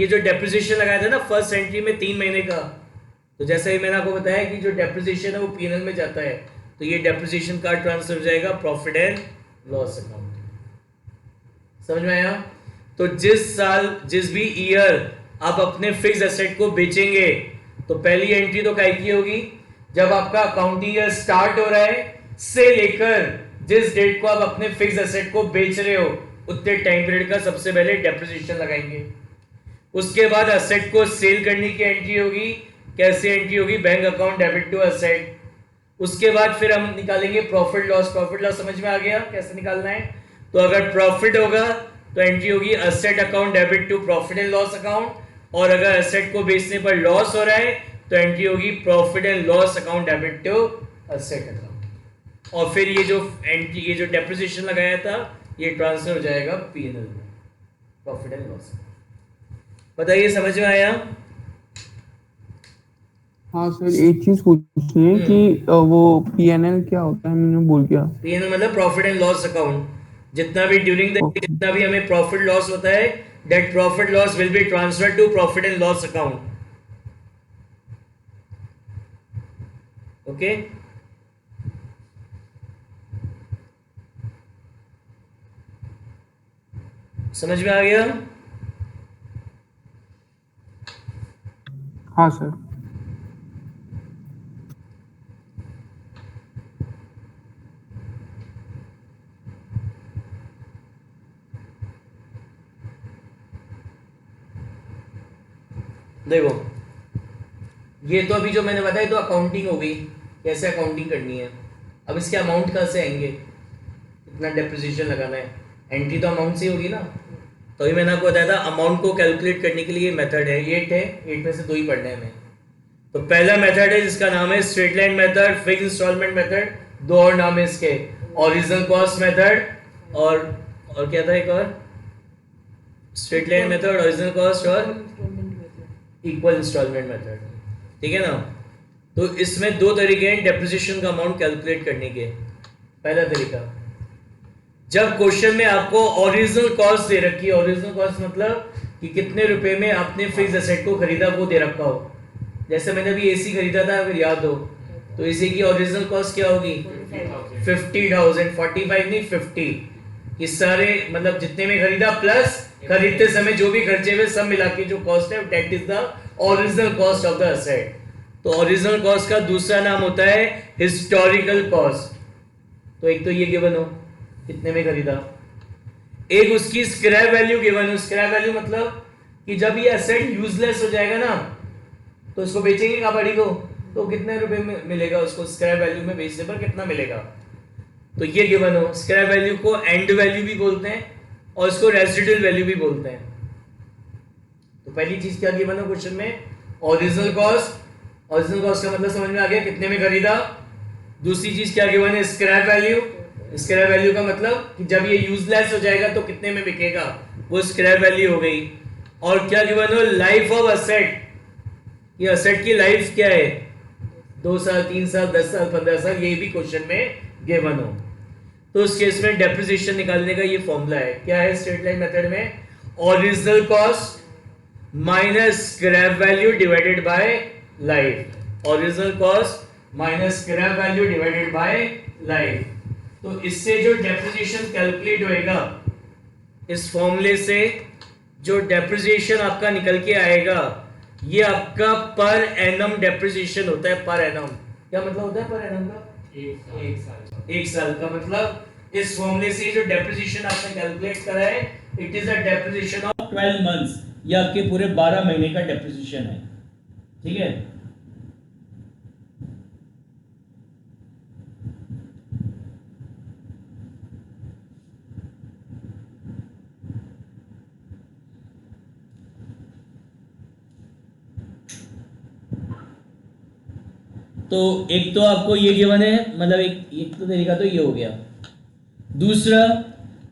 जो डेप्रिसिएशन लगाया था ना फर्स्ट एंट्री में 3 महीने का, तो जैसे ही मैंने आपको बताया कि जो डेप्रिसिएशन है वो पीएनएल में जाता है, तो ये डेप्रिसिएशन का ट्रांसफर हो जाएगा प्रॉफिट एंड लॉस अकाउंट। समझ में आया? तो जिस साल जिस भी ईयर आप अपने फिक्स एसेट को बेचेंगे तो पहली एंट्री तो काय की होगी, जब आपका अकाउंटिंग ईयर स्टार्ट हो रहा है से लेकर जिस डेट को आप अपने फिक्स एसेट को बेच रहे हो उतने टाइम पीरियड का सबसे पहले डेप्रिसिएशन लगाएंगे। उसके बाद एसेट को सेल करने की एंट्री होगी। कैसे एंट्री होगी, bank account debit to asset. उसके बाद फिर हम निकालेंगे प्रॉफिट लॉस। प्रॉफिट लॉस समझ में आ गया कैसे निकालना है? तो अगर प्रॉफिट होगा तो एंट्री होगी asset account debit to profit and loss account, और अगर एसेट को बेचने पर लॉस हो रहा है तो एंट्री होगी profit and loss account debit to asset account. और फिर ये जो डेप्रिसिएशन लगाया था ये ट्रांसफर हो जाएगा पीएनएल में, प्रॉफिट एंड लॉस। बताइए समझ में आया? हाँ सर, एक चीज पूछनी है कि वो पीएनएल क्या होता है, मैंने भूल गया। पीएनएल मतलब प्रॉफिट एंड लॉस अकाउंट। जितना भी ड्यूरिंग द Okay. जितना भी हमें प्रॉफिट लॉस होता है that profit loss will be transferred to profit and loss account. Okay, समझ में आ गया? हाँ सर। देखो ये तो अभी जो मैंने बताया तो अकाउंटिंग हो गई, कैसे अकाउंटिंग करनी है। अब इसके अमाउंट कहाँ से आएंगे, कितना डेप्रिसिएशन लगाना है, एंट्री तो अमाउंट से होगी ना। तो अभी मैंने आपको बताया था अमाउंट को कैलकुलेट करने के लिए मेथड है, 8 है, 8 में से 2 ही पढ़ना है हमें। तो पहला मेथड है जिसका नाम है straight line method, fix instalment method, 2 और नाम है इसके, ओरिजिनल कॉस्ट मेथड और क्या था एक और, straight line method, original cost और इक्वल इंस्टॉलमेंट मेथड, ठीक है ना। तो इसमें 2 तरीके हैं डेप्रिसिएशन का अमाउंट कैलकुलेट करने के। पहला तरीका, जब क्वेश्चन में आपको ओरिजिनल कॉस्ट दे रखी है, ओरिजिनल कॉस्ट मतलब कि कितने रुपए में आपने फिक्स एसेट को खरीदा वो दे रखा हो। जैसे मैंने अभी एसी खरीदा था अगर याद हो, तो एसी की ओरिजिनल कॉस्ट क्या होगी 50,000, 45 नहीं 50, ये सारे मतलब जितने में खरीदा प्लस खरीदते समय जो भी खर्चे हुए सब मिला के जो कॉस्ट है that is the original cost of the asset. तो ओरिजिनल कॉस्ट का दूसरा नाम होता है हिस्टोरिकल कॉस्ट। तो एक तो ये गिवन हो कितने में खरीदा, एक उसकी स्क्रैप वैल्यू गिवन हो। स्क्रैप वैल्यू मतलब कि जब ये एसेट यूजलेस हो जाएगा ना तो उसको बेचेंगे कबाड़ी को, तो कितने रुपए में मिलेगा उसको, स्क्रैप वैल्यू में बेचने पर कितना मिलेगा, तो ये गिवन हो। स्क्रैप वैल्यू को एंड वैल्यू भी बोलते हैं और इसको रेसिडुअल वैल्यू भी बोलते हैं। तो पहली चीज क्या गिवन हो क्वेश्चन में, ओरिजिनल कॉस्ट। ओरिजिनल कॉस्ट का मतलब समझ में आ गया कितने में खरीदा। दूसरी चीज क्या गिवन है, स्क्रैप वैल्यू। स्क्रैप वैल्यू का मतलब कि जब ये यूजलेस हो जाएगा तो कितने में बिकेगा, वो स्क्रैप वैल्यू हो गई। और क्या गिवन हो, लाइफ ऑफ असेट। ये असेट की लाइफ क्या है, 2 साल, 3 साल, 10 साल, 15 साल, ये भी क्वेश्चन में गिवन हो। तो उस केस में डेप्रिसिएशन निकालने का ये फॉर्मूला है, क्या है स्ट्रेट लाइन मेथड में, original cost minus scrap value divided by life. Original cost minus scrap value divided by life. तो इससे जो डेप्रिसिएशन कैलकुलेट होएगा, इस फॉर्मूले से जो डेप्रिसिएशन आपका निकल के आएगा, ये आपका पर एनम डेप्रिसिएशन होता है। पर एनम क्या मतलब होता है, पर एनम का एक साल का मतलब इस फॉर्मूले से जो डेप्रिसिएशन आपने कैलकुलेट करा है, it is a depreciation of 12 months. ये आपके पूरे 12 महीने का डेप्रिसिएशन है, ठीक है। तो एक तो आपको ये गिवन है, मतलब एक तो तरीका तो ये हो गया। दूसरा,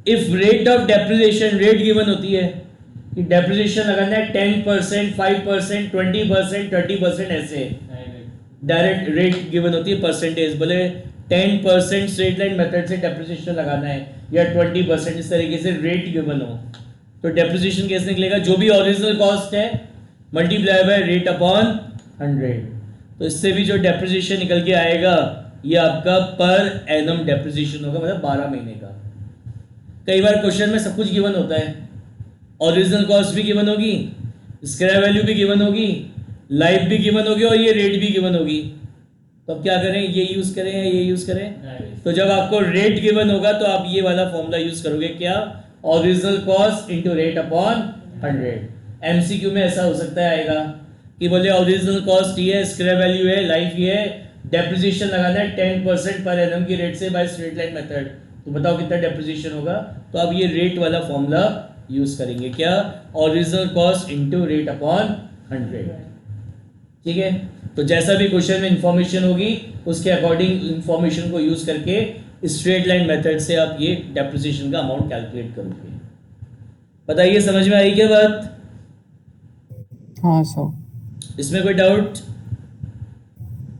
if rate of depreciation, rate given होती है कि डेप्रिसिएशन लगाना है 10%, 5%, 20%, 30%, ऐसे डायरेक्ट रेट गिवन होती है परसेंटेज। बोले 10% स्ट्रेट लाइन मेथड से डेप्रिसिएशन लगाना है या 20%, इस तरीके से रेट गिवन हो तो डेप्रिसिएशन कैसे निकलेगा, जो भी ओरिजिनल कॉस्ट है मल्टीप्लाई बाय रेट अपॉन 100। तो इससे भी जो डेप्रिसिएशन निकल के आएगा ये आपका पर एनम डेप्रिसिएशन होगा, मतलब 12 महीने का। कई बार क्वेश्चन में सब कुछ गिवन होता है, ओरिजिनल कॉस्ट भी गिवन होगी, स्क्रैप वैल्यू भी गिवन होगी, लाइफ भी गिवन होगी और ये रेट भी गिवन होगी। तो अब क्या करें, ये यूज करें या ये यूज करें। तो जब आपको रेट गिवन होगा तो आप ये वाला फॉर्मूला यूज करोगे, क्या, original cost into rate upon 100। MCQ में ऐसा हो सकता है आएगा कि बोले ओरिजिनल कॉस्ट ये है, स्क्रैप वैल्यू है, लाइफ ये है, डेप्रिसिएशन लगाना है 10% पर एनम की रेट से बाय स्ट्रेट लाइन मेथड। तो बताओ कितना डेप्रिसिएशन होगा। तो अब ये रेट वाला फॉर्मूला यूज करेंगे, क्या, original cost into rate upon 100, ठीक है। तो जैसा भी क्वेश्चन में इंफॉर्मेशन होगी उसके अकॉर्डिंग इंफॉर्मेशन को यूज करके स्ट्रेट लाइन मेथड से आप ये डेप्रिसिएशन का अमाउंट कैलकुलेट करोगे। बताइए समझ में आई क्या बात? हाँ सर। इसमें कोई doubt?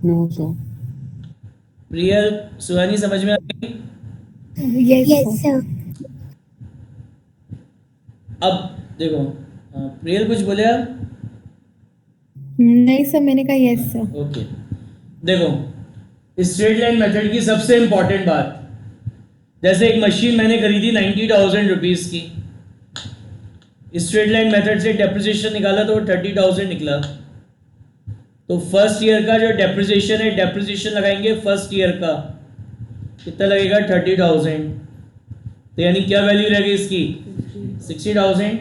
No sir. Priyal, Suhani समझ में आ गई? Yes sir. अब देखो, प्रियल कुछ बोले आप? नहीं सर, मैंने कहा यस सर। ओके, देखो स्ट्रेट लाइन मेथड की सबसे इंपॉर्टेंट बात, जैसे एक मशीन मैंने खरीदी 90,000 रुपीज की, स्ट्रेट लाइन मेथड से डेप्रिसिएशन निकाला तो 30,000 निकला। तो फर्स्ट ईयर का जो डेप्रिसिएशन है, डेप्रिसिएशन लगाएंगे फर्स्ट ईयर का, कितना लगेगा 30,000। तो यानी क्या वैल्यू रहेगी इसकी 60,000।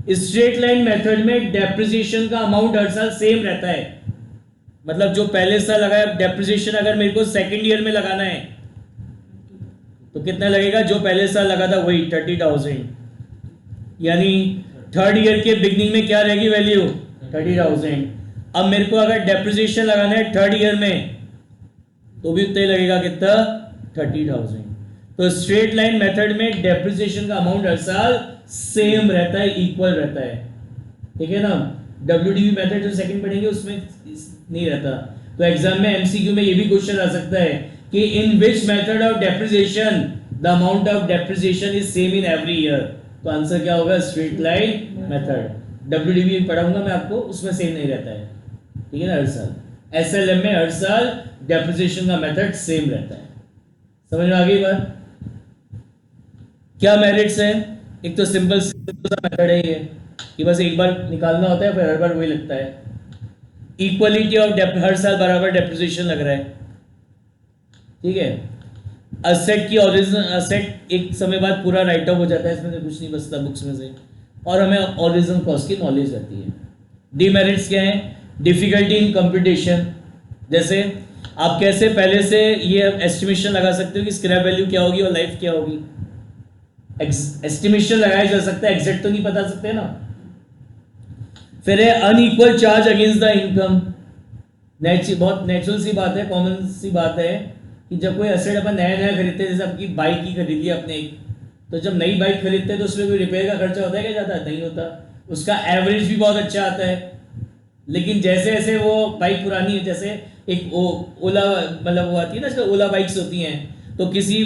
स्ट्रेट लाइन मेथड में डेप्रिसिएशन का अमाउंट हर साल सेम रहता है, मतलब जो पहले साल लगाया डेप्रिसिएशन अगर मेरे को सेकंड ईयर में लगाना है तो कितना लगेगा, जो पहले साल लगा था वही 30,000, यानी थर्ड ईयर के बिगनिंग में क्या रहेगी वैल्यू 30,000। अब मेरे को अगर डेप्रिसिएशन लगाना है थर्ड ईयर में तो भी उतना ही लगेगा, कितना 30,000। तो स्ट्रेट लाइन मेथड में डेप्रिसिएशन का अमाउंट हर साल सेम रहता है, इक्वल रहता है, ठीक है ना। WDV मेथड जो सेकंड पढ़ेंगे उसमें नहीं रहता। तो एग्जाम में एमसीक्यू में ये भी क्वेश्चन आ सकता है कि in which method of depreciation the amount of depreciation is same in every year. तो आंसर क्या होगा, स्ट्रेट लाइन मेथड। WDV पढ़ाऊंगा मैं आपको, उसमें सेम नहीं रहता है, ठीक है ना, हर साल। SLM में हर साल डेप्रिसिएशन का मेथड सेम रहता है। समझ में आ गई बात? क्या मेरिट्स है? एक तो सिंपल सा मेथड है ये कि बस एक बार निकालना होता है, फिर हर बार वही लगता है। इक्वलिटी ऑफ हर साल बराबर डेप्रिसिएशन लग रहा है, ठीक है। असेट की ओरिजिनल असेट एक समय बाद पूरा राइट ऑफ हो जाता है, इसमें से कुछ नहीं बचता बुक्स में से, और हमें ओरिजिनल कॉस्ट की नॉलेज रहती है। डीमेरिट्स क्या है? डिफिकल्टी इन कंप्यूटेशन, जैसे आप कैसे पहले से ये एस्टिमेशन लगा सकते हो कि स्क्रैप वैल्यू क्या होगी और लाइफ क्या होगी। एस्टिमेशन लगाया जा सकता है, एग्जैक्ट तो नहीं बता सकते ना। फिर है unequal charge against the income. बहुत नेचुरल सी बात है, कॉमन सी बात है कि जब कोई एसेट अपन नया नया खरीदते हैं, जैसे आपकी बाइक ही खरीदी अपने, तो जब नई बाइक खरीदते हैं तो उसमें कोई रिपेयर का खर्चा होता है क्या? जाता नहीं होता। उसका एवरेज भी बहुत अच्छा आता है, लेकिन जैसे जैसे वो बाइक पुरानी है, जैसे एक ओला मतलब वो आती है ना, ओला बाइक्स होती हैं, तो किसी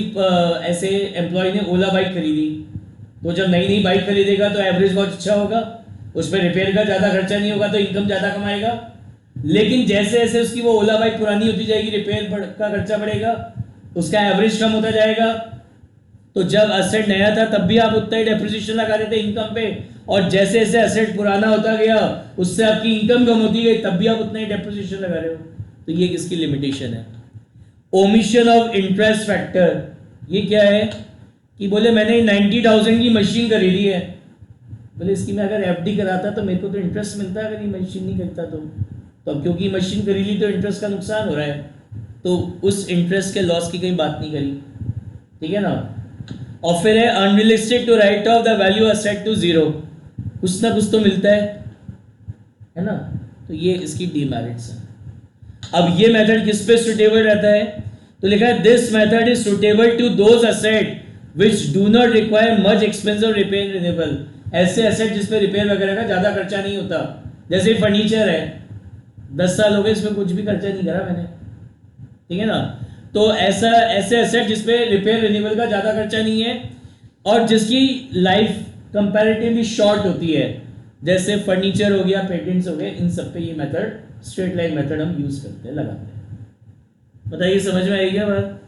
ऐसे एम्प्लॉय ने ओला बाइक खरीदी, तो जब नई नई बाइक खरीदेगा तो एवरेज बहुत अच्छा होगा, उस पर रिपेयर का ज़्यादा खर्चा नहीं होगा, तो इनकम ज़्यादा कमाएगा। लेकिन जैसे जैसे उसकी वो ओला बाइक पुरानी होती जाएगी, रिपेयर का खर्चा बढ़ेगा, उसका एवरेज कम होता जाएगा। तो जब एसेट नया था तब भी आप उतना ही डेप्रिसिएशन लगा रहे थे इनकम पे, और जैसे जैसे एसेट पुराना होता गया उससे आपकी इनकम कम होती गई, तब भी आप उतना ही डेप्रिसिएशन लगा रहे हो। तो ये किसकी लिमिटेशन है? Omission of interest factor. ये क्या है कि बोले मैंने 90,000 की मशीन खरीदी है, बोले इसकी मैं अगर FD कराता तो मेरे को तो इंटरेस्ट मिलता, अगर ये मशीन नहीं खरीदता तो अब क्योंकि मशीन खरीदी तो इंटरेस्ट का नुकसान हो रहा है, तो उस इंटरेस्ट के लॉस की कोई बात नहीं करी, ठीक है ना। और फिर है unrealistic to write off the value asset to zero. कुछ ना कुछ तो मिलता है ना, तो ये इसकी डीमेरिट्स है। अब ये मेथड किस पे सुटेबल रहता है? तो लिखा है this method is suitable to those asset which do not require much expense of repair renewable. ऐसे एसेट जिस पे रिपेयर वगैरह का ज़्यादा खर्चा नहीं होता, जैसे फर्नीचर है, 10 साल हो गए इसमें कुछ भी खर्चा नहीं करा मैंने, ठीक है ना। तो ऐसे एसेट जिस पे रिपेयर रिन्यूएबल का ज़्यादा खर्चा नहीं है और जिसकी लाइफ कंपैरेटिवली शॉर्ट होती है, जैसे फर्नीचर हो गया, पेटेंट्स हो गए, इन सब पे ये मेथड स्ट्रेट लाइन मेथड हम यूज़ करते हैं, लगाते हैं। बताइए समझ में आई क्या बात?